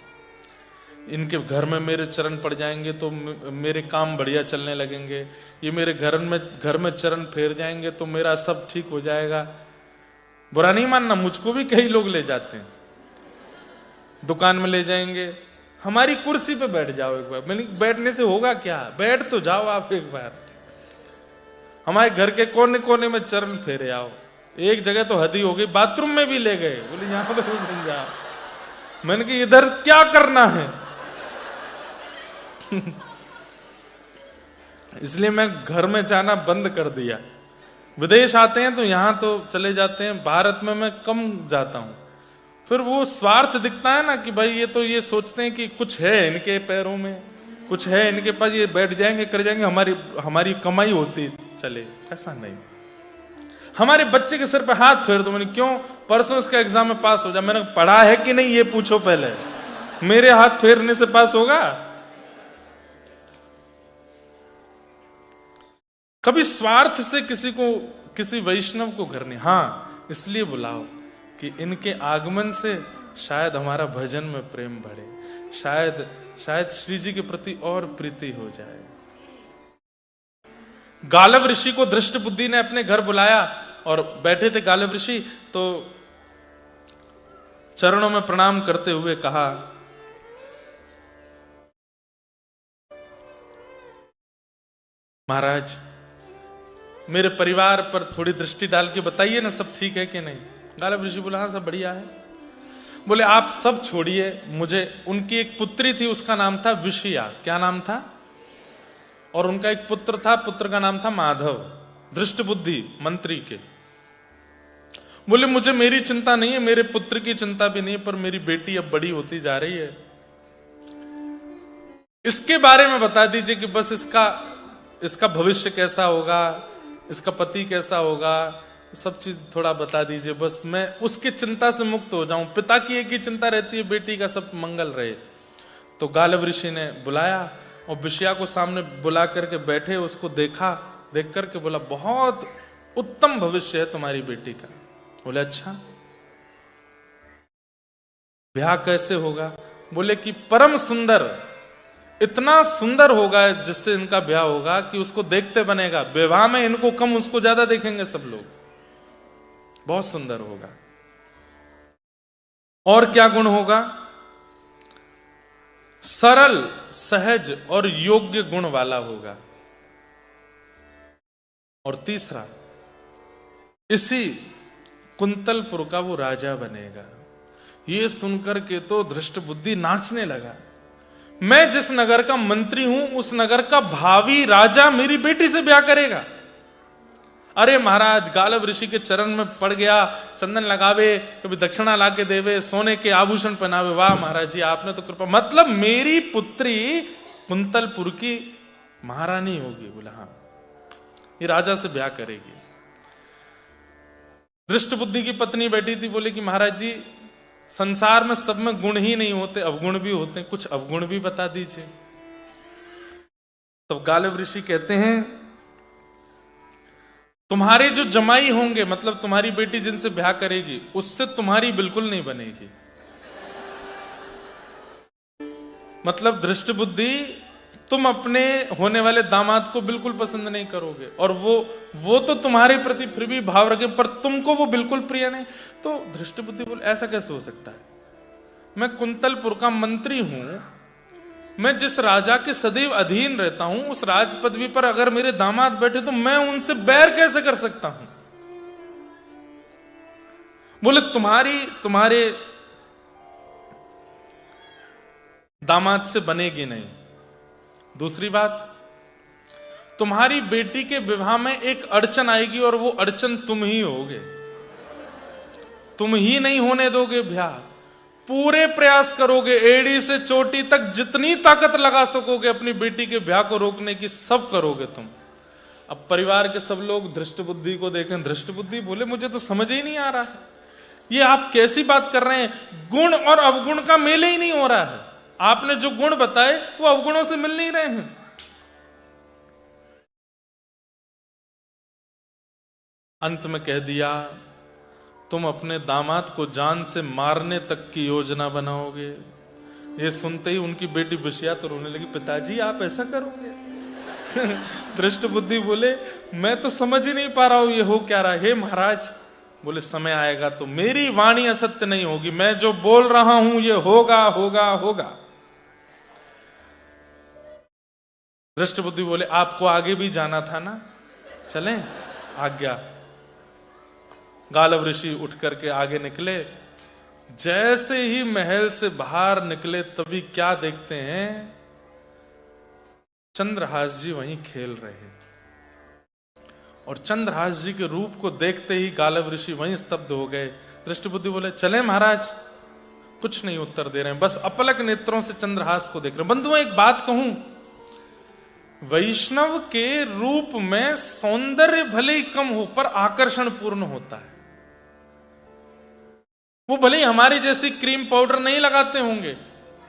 इनके घर में मेरे चरण पड़ जाएंगे तो मेरे काम बढ़िया चलने लगेंगे, ये मेरे घर में चरण फेर जाएंगे तो मेरा सब ठीक हो जाएगा। बुरा नहीं मानना, मुझको भी कई लोग ले जाते हैं, दुकान में ले जाएंगे, हमारी कुर्सी पे बैठ जाओ एक बार। मैंने बैठने से होगा क्या, बैठ तो जाओ आप एक बार। हमारे घर के कोने कोने में चरण फेरे आओ। एक जगह तो हद ही हो गई, बाथरूम में भी ले गए, बोले यहां पे बन जाओ। मैंने कहा इधर क्या करना है। इसलिए मैं घर में जाना बंद कर दिया। विदेश आते हैं तो यहां तो चले जाते हैं, भारत में मैं कम जाता हूं। फिर वो स्वार्थ दिखता है ना कि भाई ये तो ये सोचते हैं कि कुछ है इनके पैरों में, कुछ है इनके पास, ये बैठ जाएंगे कर जाएंगे, हमारी कमाई होती चले। ऐसा नहीं। हमारे बच्चे के सिर पे हाथ फेर दो। मैंने क्यों, परसों इसका एग्जाम में पास हो जाए। मैंने पढ़ा है कि नहीं ये पूछो पहले, मेरे हाथ फेरने से पास होगा? कभी स्वार्थ से किसी वैष्णव को घर नहीं। हाँ, इसलिए बुलाओ कि इनके आगमन से शायद हमारा भजन में प्रेम बढ़े, शायद श्री जी के प्रति और प्रीति हो जाए। गालव ऋषि को दृष्ट बुद्धि ने अपने घर बुलाया और बैठे थे गालव ऋषि, तो चरणों में प्रणाम करते हुए कहा, महाराज मेरे परिवार पर थोड़ी दृष्टि डाल के बताइए ना, सब ठीक है कि नहीं। गालव ऋषि बोला हाँ सब बढ़िया है। बोले आप सब छोड़िए, मुझे, उनकी एक पुत्री थी, उसका नाम था विषया। क्या नाम था? और उनका एक पुत्र था, पुत्र का नाम था माधव, दृष्ट बुद्धि मंत्री के। बोले मुझे मेरी चिंता नहीं है, मेरे पुत्र की चिंता भी नहीं है, पर मेरी बेटी अब बड़ी होती जा रही है, इसके बारे में बता दीजिए कि बस इसका भविष्य कैसा होगा, इसका पति कैसा होगा, सब चीज थोड़ा बता दीजिए, बस मैं उसकी चिंता से मुक्त हो जाऊं। पिता की एक ही चिंता रहती है, बेटी का सब मंगल रहे। तो गालव ऋषि ने बुलाया और विषया को सामने बुला करके बैठे, उसको देखा, देख करके बोला बहुत उत्तम भविष्य है तुम्हारी बेटी का। बोले अच्छा, ब्याह कैसे होगा? बोले कि परम सुंदर, इतना सुंदर होगा जिससे इनका ब्याह होगा कि उसको देखते बनेगा। विवाह में इनको कम उसको ज्यादा देखेंगे सब लोग, बहुत सुंदर होगा। और क्या गुण होगा? सरल, सहज और योग्य गुण वाला होगा। और तीसरा, इसी कुंतलपुर का वो राजा बनेगा। ये सुनकर के तो धृष्ट बुद्धि नाचने लगा। मैं जिस नगर का मंत्री हूं, उस नगर का भावी राजा मेरी बेटी से ब्याह करेगा? अरे महाराज, गालव ऋषि के चरण में पड़ गया, चंदन लगावे, कभी दक्षिणा लाके देवे, सोने के आभूषण पहनावे। वाह महाराज जी, आपने तो कृपा, मतलब मेरी पुत्री कुंतलपुर की महारानी होगी। बोला हाँ, ये राजा से ब्याह करेगी। दृष्ट बुद्धि की पत्नी बैठी थी, बोले कि महाराज जी संसार में सब में गुण ही नहीं होते, अवगुण भी होते हैं, कुछ अवगुण भी बता दीजिए। तब गालव ऋषि कहते हैं, तुम्हारे जो जमाई होंगे, मतलब तुम्हारी बेटी जिनसे ब्याह करेगी, उससे तुम्हारी बिल्कुल नहीं बनेगी। मतलब दृष्ट बुद्धि, तुम अपने होने वाले दामाद को बिल्कुल पसंद नहीं करोगे, और वो तो तुम्हारे प्रति फिर भी भाव रखे, पर तुमको वो बिल्कुल प्रिय नहीं। तो दृष्ट बुद्धि बोले ऐसा कैसे हो सकता है? मैं कुंतलपुर का मंत्री हूं, मैं जिस राजा के सदैव अधीन रहता हूं, उस राज पदवी पर अगर मेरे दामाद बैठे तो मैं उनसे बैर कैसे कर सकता हूं? बोले तुम्हारे दामाद से बनेगी नहीं। दूसरी बात, तुम्हारी बेटी के विवाह में एक अड़चन आएगी, और वो अड़चन तुम ही होगे, तुम ही नहीं होने दोगे ब्याह। पूरे प्रयास करोगे, एड़ी से चोटी तक जितनी ताकत लगा सकोगे अपनी बेटी के ब्याह को रोकने की, सब करोगे तुम। अब परिवार के सब लोग धृष्ट बुद्धि को देखें। धृष्ट बुद्धि बोले मुझे तो समझ ही नहीं आ रहा है, ये आप कैसी बात कर रहे हैं? गुण और अवगुण का मेल ही नहीं हो रहा है। आपने जो गुण बताए वो अवगुणों से मिल नहीं रहे हैं। अंत में कह दिया, तुम अपने दामाद को जान से मारने तक की योजना बनाओगे। ये सुनते ही उनकी बेटी विषया तो रोने लगी, पिताजी आप ऐसा करोगे? दृष्ट बुद्धि बोले मैं तो समझ ही नहीं पा रहा हूं ये हो क्या रहा है। हे महाराज, बोले समय आएगा तो मेरी वाणी असत्य नहीं होगी, मैं जो बोल रहा हूं ये होगा होगा होगा। दृष्टबुद्धि बोले आपको आगे भी जाना था ना, चलें? आज्ञा। गालव ऋषि उठ करके आगे निकले। जैसे ही महल से बाहर निकले तभी क्या देखते हैं, चंद्रहास जी वहीं खेल रहे हैं। और चंद्रहास जी के रूप को देखते ही गालव ऋषि वहीं स्तब्ध हो गए। दृष्टबुद्धि बोले चले महाराज? कुछ नहीं उत्तर दे रहे हैं, बस अपलक नेत्रों से चंद्रहास को देख रहे हैं। बंधुओं एक बात कहूं, वैष्णव के रूप में सौंदर्य भले ही कम हो पर आकर्षण पूर्ण होता है। वो भले ही हमारी जैसी क्रीम पाउडर नहीं लगाते होंगे,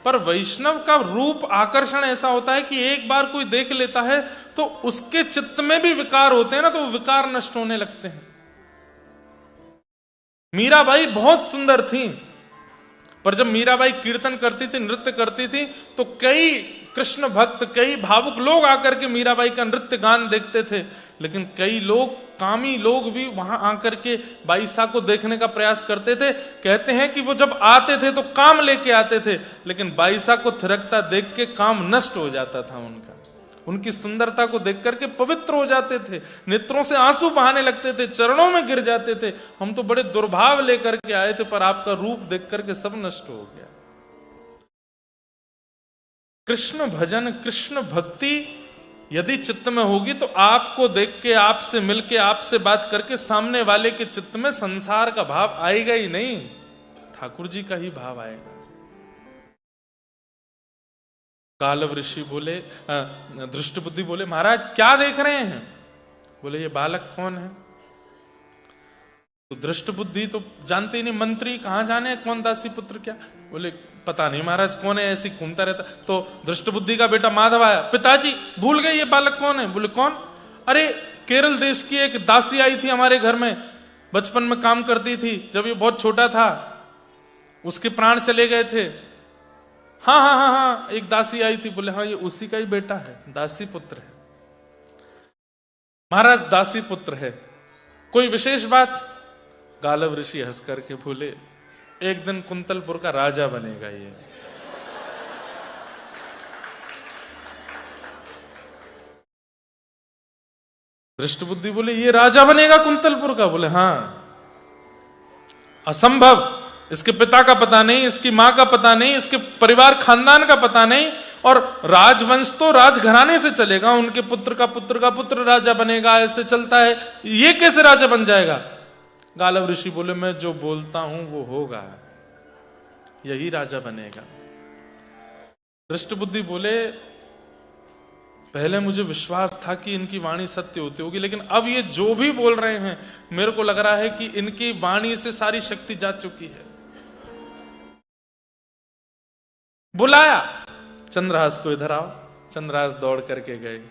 पर वैष्णव का रूप आकर्षण ऐसा होता है कि एक बार कोई देख लेता है तो उसके चित्त में भी विकार होते हैं ना, तो वो विकार नष्ट होने लगते हैं। मीराबाई बहुत सुंदर थी, पर जब मीराबाई कीर्तन करती थी, नृत्य करती थी, तो कई कृष्ण भक्त, कई भावुक लोग आकर के मीराबाई का नृत्य गान देखते थे। लेकिन कई लोग, कामी लोग भी वहां आकर के बाईसा को देखने का प्रयास करते थे। कहते हैं कि वो जब आते थे तो काम लेके आते थे, लेकिन बाईसा को थिरकता देख के काम नष्ट हो जाता था उनका। उनकी सुंदरता को देख करके पवित्र हो जाते थे, नेत्रों से आंसू बहाने लगते थे, चरणों में गिर जाते थे। हम तो बड़े दुर्भाव लेकर के आए थे, पर आपका रूप देख करके सब नष्ट हो गया। कृष्ण भजन, कृष्ण भक्ति यदि चित्त में होगी तो आपको देख के, आपसे मिलके, आपसे बात करके सामने वाले के चित्त में संसार का भाव आएगा ही नहीं, ठाकुर जी का ही भाव आएगा। गालव ऋषि बोले, दृष्टबुद्धि बोले महाराज क्या देख रहे हैं? बोले ये बालक कौन है? तो दृष्टबुद्धि तो जानते ही नहीं, मंत्री कहां जाने कौन दासी पुत्र क्या। बोले पता नहीं महाराज कौन है, ऐसी घूमता रहता। तो दृष्टबुद्धि का बेटा माधव आया, पिताजी भूल गए ये बालक कौन है? बोले कौन? अरे केरल देश की एक दासी आई थी हमारे घर में, बचपन में काम करती थी, जब ये बहुत छोटा था उसके प्राण चले गए थे। हाँ हाँ हाँ हाँ, एक दासी आई थी। बोले हाँ ये उसी का ही बेटा है, दासी पुत्र है। महाराज दासी पुत्र है, कोई विशेष बात? गालव ऋषि हंस करके बोले एक दिन कुंतलपुर का राजा बनेगा ये। दृष्टबुद्धि बोले ये राजा बनेगा कुंतलपुर का? बोले हाँ। असंभव, इसके पिता का पता नहीं, इसकी मां का पता नहीं, इसके परिवार खानदान का पता नहीं, और राजवंश तो राजघराने से चलेगा, उनके पुत्र का पुत्र राजा बनेगा, ऐसे चलता है, ये कैसे राजा बन जाएगा? गालव ऋषि बोले मैं जो बोलता हूं वो होगा, यही राजा बनेगा। दृष्टबुद्धि बोले पहले मुझे विश्वास था कि इनकी वाणी सत्य होती होगी, लेकिन अब ये जो भी बोल रहे हैं मेरे को लग रहा है कि इनकी वाणी से सारी शक्ति जा चुकी है। बुलाया चंद्रहास को, इधर आओ। चंद्रहास दौड़ करके गए।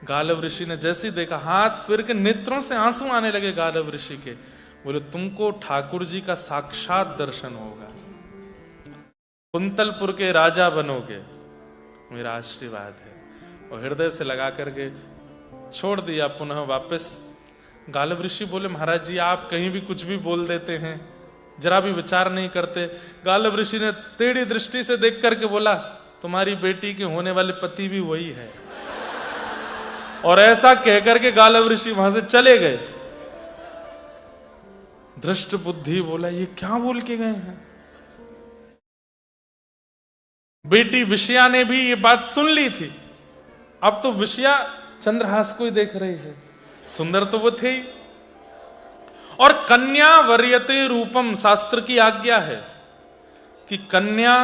गालव ऋषि ने जैसे ही देखा, हाथ फिर के नेत्रों से आंसू आने लगे गालव ऋषि के। बोले तुमको ठाकुर जी का साक्षात दर्शन होगा, कुंतलपुर के राजा बनोगे, मेरा आशीर्वाद है। और हृदय से लगा करके छोड़ दिया पुनः वापस। गालव ऋषि बोले महाराज जी आप कहीं भी कुछ भी बोल देते हैं, जरा भी विचार नहीं करते। गालव ऋषि ने टेढ़ी दृष्टि से देख करके बोला तुम्हारी बेटी के होने वाले पति भी वही है। और ऐसा कहकर के गालव ऋषि वहां से चले गए। दृष्टबुद्धि बोला ये क्या बोल के गए हैं? बेटी विषया ने भी ये बात सुन ली थी, अब तो विषया चंद्रहास को ही देख रही है, सुंदर तो वो थे ही। और कन्या वर्यते रूपम, शास्त्र की आज्ञा है कि कन्या,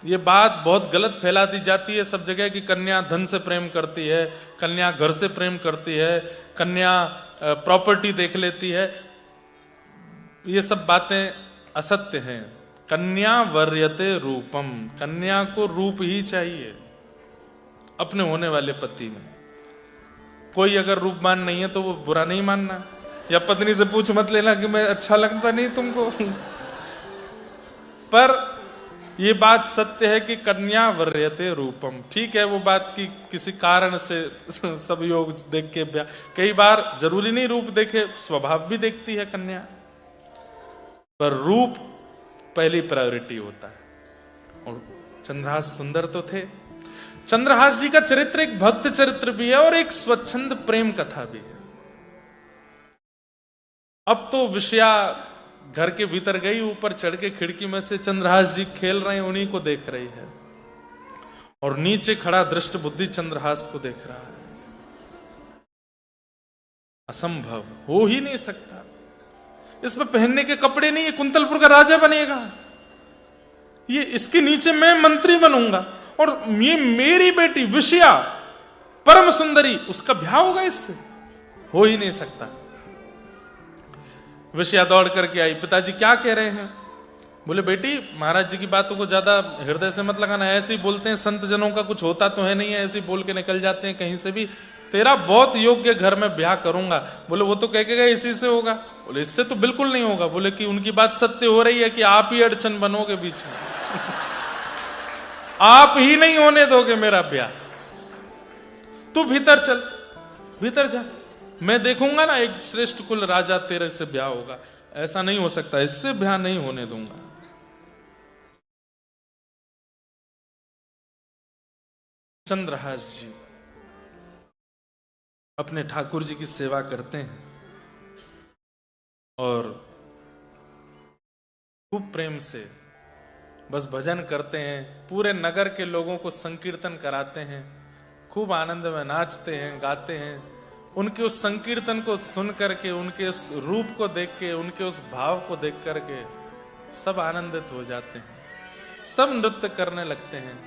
ये बात बहुत गलत फैलाती जाती है सब जगह कि कन्या धन से प्रेम करती है, कन्या घर से प्रेम करती है, कन्या प्रॉपर्टी देख लेती है। ये सब बातें असत्य हैं। कन्या वर्यते रूपम, कन्या को रूप ही चाहिए अपने होने वाले पति में। कोई अगर रूपवान नहीं है तो वो बुरा नहीं मानना, या पत्नी से पूछ मत लेना कि मैं अच्छा लगता नहीं तुमको। पर ये बात सत्य है कि कन्या वर्यते रूपम। ठीक है वो बात की किसी कारण से सब योग देख के, कई बार जरूरी नहीं रूप देखे, स्वभाव भी देखती है कन्या, पर रूप पहली प्रायोरिटी होता है। और चंद्रहास सुंदर तो थे। चंद्रहास जी का चरित्र एक भक्त चरित्र भी है और एक स्वच्छंद प्रेम कथा भी है। अब तो विषया घर के भीतर गई, ऊपर चढ़ के खिड़की में से चंद्रहास जी खेल रहे हैं, उन्हीं को देख रही है, और नीचे खड़ा दृष्ट बुद्धि चंद्रहास को देख रहा है। असंभव, हो ही नहीं सकता, इसमें पहनने के कपड़े नहीं, ये कुंतलपुर का राजा बनेगा, ये इसके नीचे मैं मंत्री बनूंगा, और ये मेरी बेटी विषया परम सुंदरी, उसका ब्याह होगा इससे, हो ही नहीं सकता। विषया दौड़ करके आई, पिताजी क्या कह रहे हैं? बोले बेटी महाराज जी की बातों को ज्यादा हृदय से मत लगाना, ऐसे ही बोलते हैं, संत जनों का कुछ होता तो है नहीं है, ऐसे ही बोल के निकल जाते हैं कहीं से भी, तेरा बहुत योग्य घर में ब्याह करूंगा। बोले वो तो कह के गए इसी से होगा। बोले इससे तो बिल्कुल नहीं होगा। बोले कि उनकी बात सत्य हो रही है कि आप ही अड़चन बनोगे बीच में आप ही नहीं होने दोगे मेरा ब्याह, तू भीतर चल, भीतर जा, मैं देखूंगा ना एक श्रेष्ठ कुल राजा तेरे से ब्याह होगा। ऐसा नहीं हो सकता, इससे ब्याह नहीं होने दूंगा। चंद्रहास जी अपने ठाकुर जी की सेवा करते हैं और खूब प्रेम से बस भजन करते हैं, पूरे नगर के लोगों को संकीर्तन कराते हैं, खूब आनंद में नाचते हैं, गाते हैं। उनके उस संकीर्तन को सुन करके, उनके उस रूप को देख के, उनके उस भाव को देख करके सब आनंदित हो जाते हैं, सब नृत्य करने लगते हैं।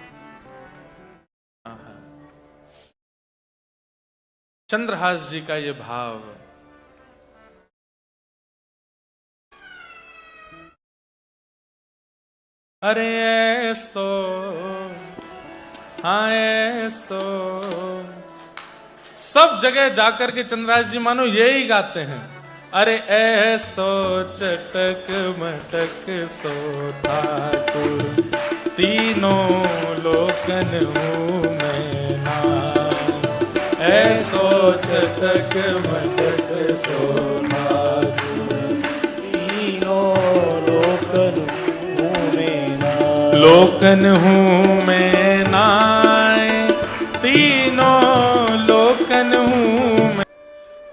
चंद्रहास जी का ये भाव, अरे ऐसो हाँ ऐसो, सब जगह जाकर के चंद्रहास जी मानो यही गाते हैं, अरे ऐसो चटक मटक सो ठाकुर, तीनों लोकन हूं मैं ना, ऐसो चटक मटक सो ठाकुर, तीनों लोकन हूं मैं ना, लोकन हूं मैं नाय, तीनों लोकन हूं मैं।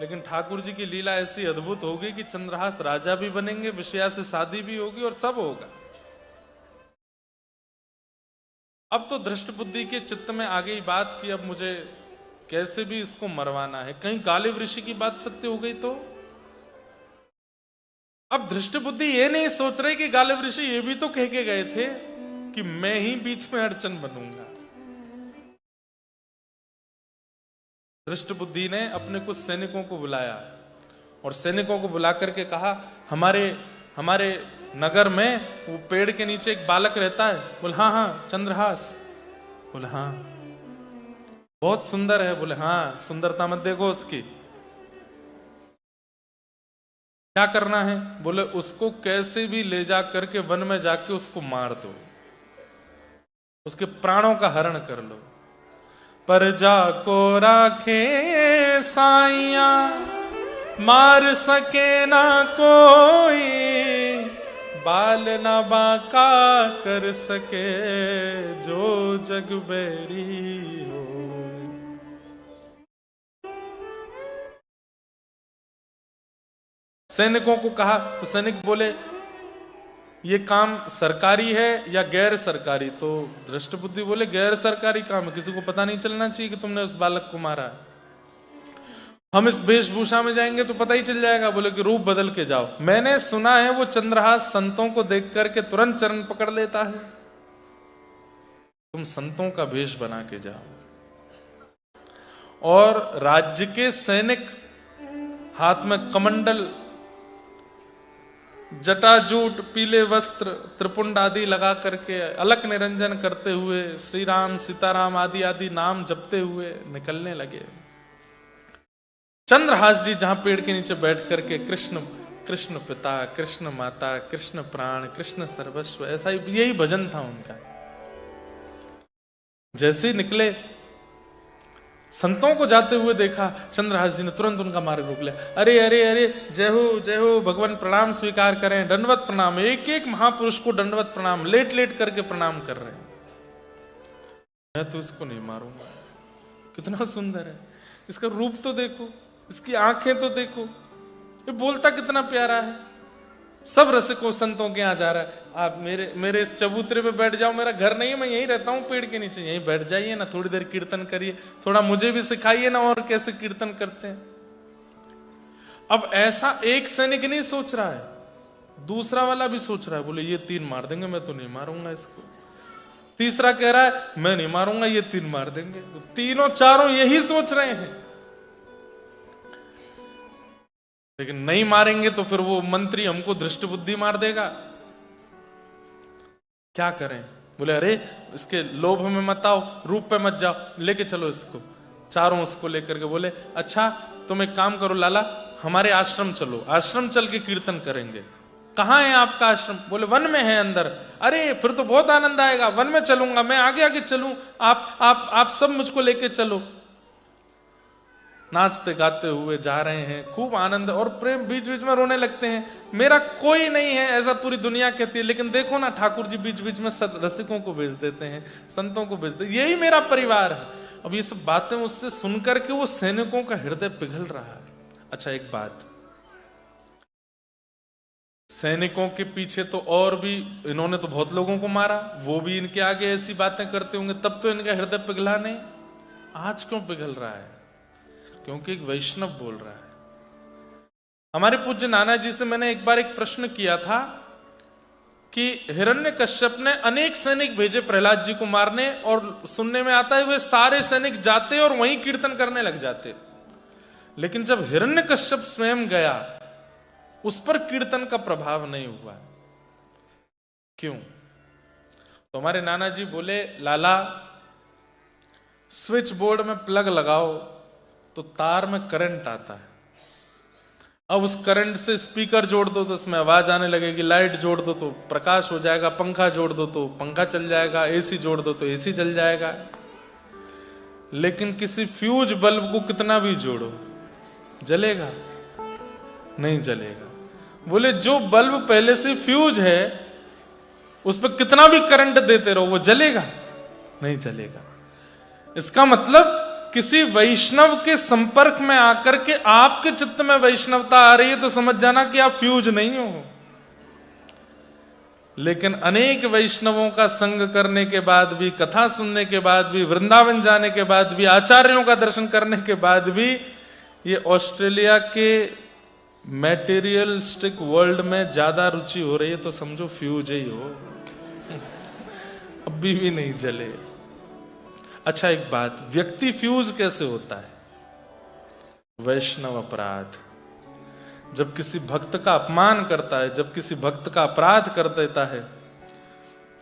लेकिन ठाकुर जी की लीला ऐसी अद्भुत होगी कि चंद्रहास राजा भी बनेंगे, विषया से शादी भी होगी और सब होगा। अब तो धृष्ट बुद्धि के चित्त में आ गई बात कि अब मुझे कैसे भी इसको मरवाना है, कहीं गालिब ऋषि की बात सत्य हो गई तो। अब धृष्ट बुद्धि ये नहीं सोच रहे कि गालिब ऋषि ये भी तो कह के गए थे कि मैं ही बीच में अड़चन बनूंगा। धृष्ट बुद्धि ने अपने कुछ सैनिकों को बुलाया और सैनिकों को बुला करके कहा, हमारे नगर में वो पेड़ के नीचे एक बालक रहता है। बोले हाँ हाँ चंद्रहास। बोले हाँ बहुत सुंदर है। बोले हाँ सुंदरता मत देखो उसकी, क्या करना है? बोले उसको कैसे भी ले जा करके वन में जाके उसको मार दो, उसके प्राणों का हरण कर लो। पर जाको राखे साइया, मार सके ना कोई, बाल ना बाका कर सके जो जग बैरी हो। सैनिकों को कहा तो सैनिक बोले ये काम सरकारी है या गैर सरकारी? तो धृष्ट बुद्धि बोले गैर सरकारी काम है, किसी को पता नहीं चलना चाहिए कि तुमने उस बालक को मारा है। हम इस वेशभूषा में जाएंगे तो पता ही चल जाएगा। बोले कि रूप बदल के जाओ। मैंने सुना है वो चंद्रहास संतों को देख करके तुरंत चरण पकड़ लेता है, तुम संतों का वेश बना के जाओ। और राज्य के सैनिक हाथ में कमंडल, जटाजूट, पीले वस्त्र, त्रिपुंड आदि लगा करके अलक निरंजन करते हुए श्री राम सीताराम आदि आदि नाम जपते हुए निकलने लगे। चंद्रहास जी जहां पेड़ के नीचे बैठ करके कृष्ण कृष्ण पिता, कृष्ण माता, कृष्ण प्राण, कृष्ण सर्वस्व, ऐसा यही भजन था उनका। जैसे ही निकले, संतों को जाते हुए देखा, चंद्रहास जी ने तुरंत उनका मार्ग रोक लिया। अरे अरे अरे जय हो भगवान, प्रणाम स्वीकार करें, दंडवत प्रणाम। एक एक महापुरुष को दंडवत प्रणाम, लेट लेट करके प्रणाम कर रहे हैं। मैं तो इसको नहीं मारूंगा, कितना सुंदर है, इसका रूप तो देखो, इसकी आंखें तो देखो, ये बोलता कितना प्यारा है। सब रसिकों संतों के यहाँ जा रहा है, आप मेरे इस चबूतरे पे बैठ जाओ, मेरा घर नहीं है, मैं यहीं रहता हूँ पेड़ के नीचे, यहीं बैठ जाइए ना, थोड़ी देर कीर्तन करिए, थोड़ा मुझे भी सिखाइए ना और कैसे कीर्तन करते हैं। अब ऐसा एक सैनिक नहीं सोच रहा है, दूसरा वाला भी सोच रहा है, बोले ये 3 मार देंगे, मैं तो नहीं मारूंगा इसको। तीसरा कह रहा है मैं नहीं मारूंगा, ये 3 मार देंगे। तीनों चारों यही सोच रहे हैं, लेकिन नहीं मारेंगे तो फिर वो मंत्री हमको दृष्टि बुद्धि मार देगा, क्या करें। बोले अरे इसके लोभ में मत आओ, रूप पे मत जाओ, लेके चलो इसको। चारों उसको लेकर के बोले अच्छा तुम एक काम करो लाला, हमारे आश्रम चलो, आश्रम चल के कीर्तन करेंगे। कहाँ है आपका आश्रम? बोले वन में है अंदर। अरे फिर तो बहुत आनंद आएगा, वन में चलूंगा, मैं आगे आगे चलूं, आप सब मुझको लेके चलो। नाचते गाते हुए जा रहे हैं, खूब आनंद और प्रेम, बीच बीच में रोने लगते हैं। मेरा कोई नहीं है ऐसा पूरी दुनिया कहती है, लेकिन देखो ना ठाकुर जी बीच बीच में रसिकों को भेज देते हैं, संतों को भेज देते, यही मेरा परिवार है। अब ये सब बातें उससे सुनकर के वो सैनिकों का हृदय पिघल रहा है। अच्छा एक बात, सैनिकों के पीछे तो और भी, इन्होंने तो बहुत लोगों को मारा, वो भी इनके आगे ऐसी बातें करते होंगे, तब तो इनका हृदय पिघला नहीं। आज क्यों पिघल रहा है? क्योंकि एक वैष्णव बोल रहा है। हमारे पूज्य नाना जी से मैंने एक बार एक प्रश्न किया था कि हिरण्यकश्यप ने अनेक सैनिक भेजे प्रहलाद जी को मारने, और सुनने में आता है वे सारे सैनिक जाते और वहीं कीर्तन करने लग जाते, लेकिन जब हिरण्यकश्यप स्वयं गया उस पर कीर्तन का प्रभाव नहीं हुआ। क्यों? तो हमारे नाना जी बोले लाला, स्विच बोर्ड में प्लग लगाओ तो तार में करंट आता है, अब उस करंट से स्पीकर जोड़ दो तो उसमें आवाज आने लगेगी, लाइट जोड़ दो तो प्रकाश हो जाएगा, पंखा जोड़ दो तो पंखा चल जाएगा, एसी जोड़ दो तो एसी चल जाएगा। लेकिन किसी फ्यूज बल्ब को कितना भी जोड़ो, जलेगा? नहीं जलेगा। बोले जो बल्ब पहले से फ्यूज है उस पर कितना भी करंट देते रहो, वो जलेगा? नहीं जलेगा। इसका मतलब किसी वैष्णव के संपर्क में आकर के आपके चित्त में वैष्णवता आ रही है तो समझ जाना कि आप फ्यूज नहीं हो। लेकिन अनेक वैष्णवों का संग करने के बाद भी, कथा सुनने के बाद भी, वृंदावन जाने के बाद भी, आचार्यों का दर्शन करने के बाद भी, ये ऑस्ट्रेलिया के मैटेरियलिस्टिक वर्ल्ड में ज्यादा रुचि हो रही है तो समझो फ्यूज ही हो, अभी भी नहीं जले। अच्छा एक बात, व्यक्ति फ्यूज कैसे होता है? वैष्णव अपराध। जब किसी भक्त का अपमान करता है, जब किसी भक्त का अपराध कर देता है,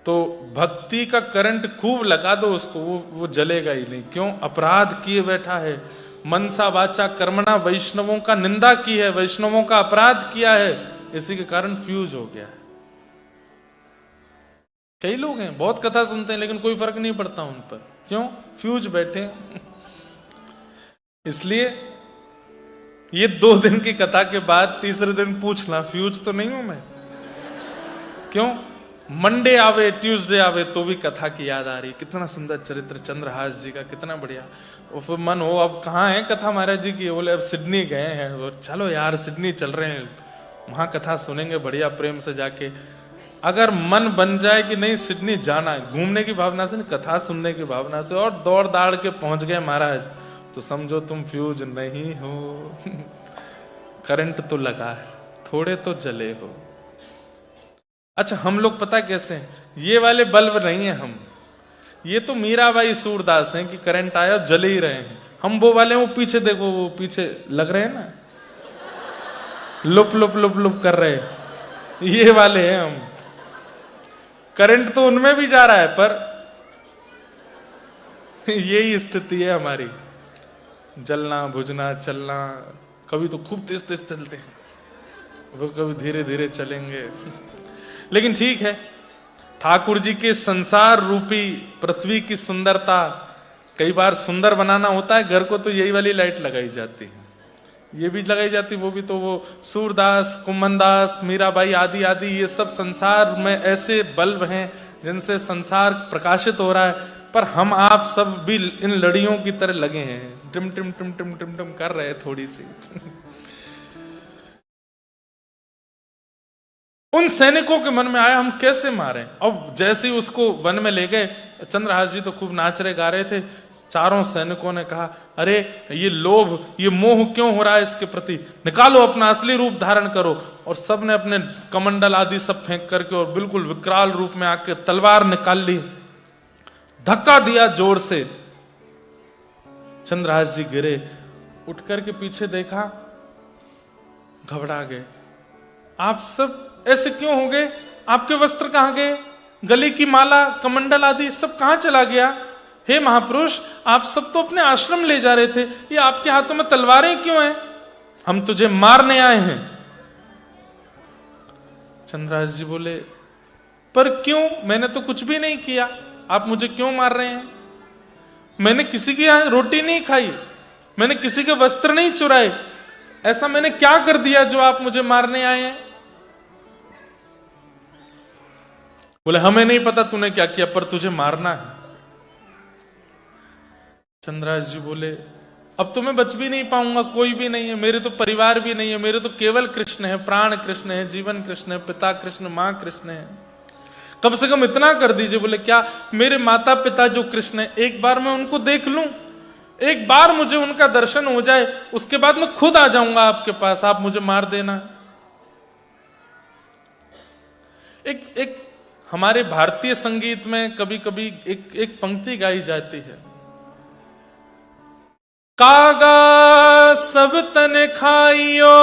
तो भक्ति का करंट खूब लगा दो उसको, वो जलेगा ही नहीं। क्यों? अपराध किए बैठा है, मनसा वाचा कर्मणा वैष्णवों का निंदा की है, वैष्णवों का अपराध किया है, इसी के कारण फ्यूज हो गया है। कई लोग हैं बहुत कथा सुनते हैं लेकिन कोई फर्क नहीं पड़ता उन पर। क्यों? फ्यूज बैठे। इसलिए ये 2 दिन की कथा के बाद तीसरे दिन पूछना फ्यूज तो नहीं हूं मैं। क्यों? मंडे आवे ट्यूसडे आवे तो भी कथा की याद आ रही। कितना सुंदर चरित्र चंद्रहास जी का, कितना बढ़िया। और फिर मन हो अब कहाँ है कथा महाराज जी की? बोले अब सिडनी गए हैं। और चलो यार सिडनी चल रहे हैं, वहां कथा सुनेंगे बढ़िया प्रेम से जाके। अगर मन बन जाए कि नहीं सिडनी जाना है, घूमने की भावना से, कथा सुनने की भावना से, और दौड़ दाड़ के पहुंच गए महाराज, तो समझो तुम फ्यूज नहीं हो। करंट तो लगा है, थोड़े तो जले हो। अच्छा हम लोग पता कैसे हैं? ये वाले बल्ब नहीं है हम, ये तो मीराबाई सूरदास हैं कि करंट आया जले ही रहे हैं। हम वो वाले, वो पीछे देखो, वो पीछे लग रहे हैं ना, लुप लुप लुप लुप कर रहे, ये वाले हैं हम। करंट तो उनमें भी जा रहा है, पर यही स्थिति है हमारी, जलना बुझना चलना। कभी तो खूब तेज तेज चलते हैं, वो कभी धीरे धीरे चलेंगे। लेकिन ठीक है, ठाकुर जी के संसार रूपी पृथ्वी की सुंदरता, कई बार सुंदर बनाना होता है घर को, तो यही वाली लाइट लगाई जाती है, ये भी लगाई जाती, वो भी। तो वो सूरदास, कुम्मनदास, मीराबाई आदि आदि, ये सब संसार में ऐसे बल्ब हैं जिनसे संसार प्रकाशित हो रहा है। पर हम आप सब भी इन लड़ियों की तरह लगे हैं, टिम टिम टिम टिम टिम टिम कर रहे हैं थोड़ी सी। उन सैनिकों के मन में आया हम कैसे मारें। अब जैसे ही उसको वन में ले गए, चंद्रहास जी तो खूब नाच रहे गा रहे थे। चारों सैनिकों ने कहा, अरे ये लोभ, ये मोह क्यों हो रहा है इसके प्रति, निकालो अपना असली रूप धारण करो। और सब ने अपने कमंडल आदि सब फेंक करके और बिल्कुल विकराल रूप में आके तलवार निकाल ली, धक्का दिया जोर से। चंद्रहास जी गिरे, उठ करके पीछे देखा, घबरा गए। आप सब ऐसे क्यों हो गए, आपके वस्त्र कहां गए, गले की माला, कमंडल आदि सब कहां चला गया। हे महापुरुष, आप सब तो अपने आश्रम ले जा रहे थे, ये आपके हाथों में तलवारें क्यों हैं, हम तुझे मारने आए हैं। चंद्रहास जी बोले, पर क्यों, मैंने तो कुछ भी नहीं किया, आप मुझे क्यों मार रहे हैं। मैंने किसी की यहां रोटी नहीं खाई, मैंने किसी के वस्त्र नहीं चुराए, ऐसा मैंने क्या कर दिया जो आप मुझे मारने आए हैं। बोले, हमें नहीं पता तूने क्या किया, पर तुझे मारना है। चंद्रहास जी बोले, अब तो मैं बच भी नहीं पाऊंगा, कोई भी नहीं है, मेरे तो परिवार भी नहीं है, मेरे तो केवल कृष्ण है, प्राण कृष्ण है, जीवन कृष्ण है, पिता कृष्ण, मां कृष्ण है, कम से कम इतना कर दीजिए। बोले, क्या, मेरे माता पिता जो कृष्ण है, एक बार मैं उनको देख लूं, एक बार मुझे उनका दर्शन हो जाए, उसके बाद मैं खुद आ जाऊंगा आपके पास, आप मुझे मार देना। एक हमारे भारतीय संगीत में कभी कभी एक पंक्ति गाई जाती है, कागा सब तन खाइयो,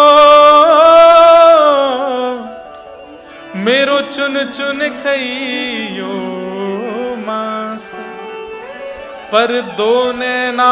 मेरो चुन चुन खाइयो मांस, पर दो नैना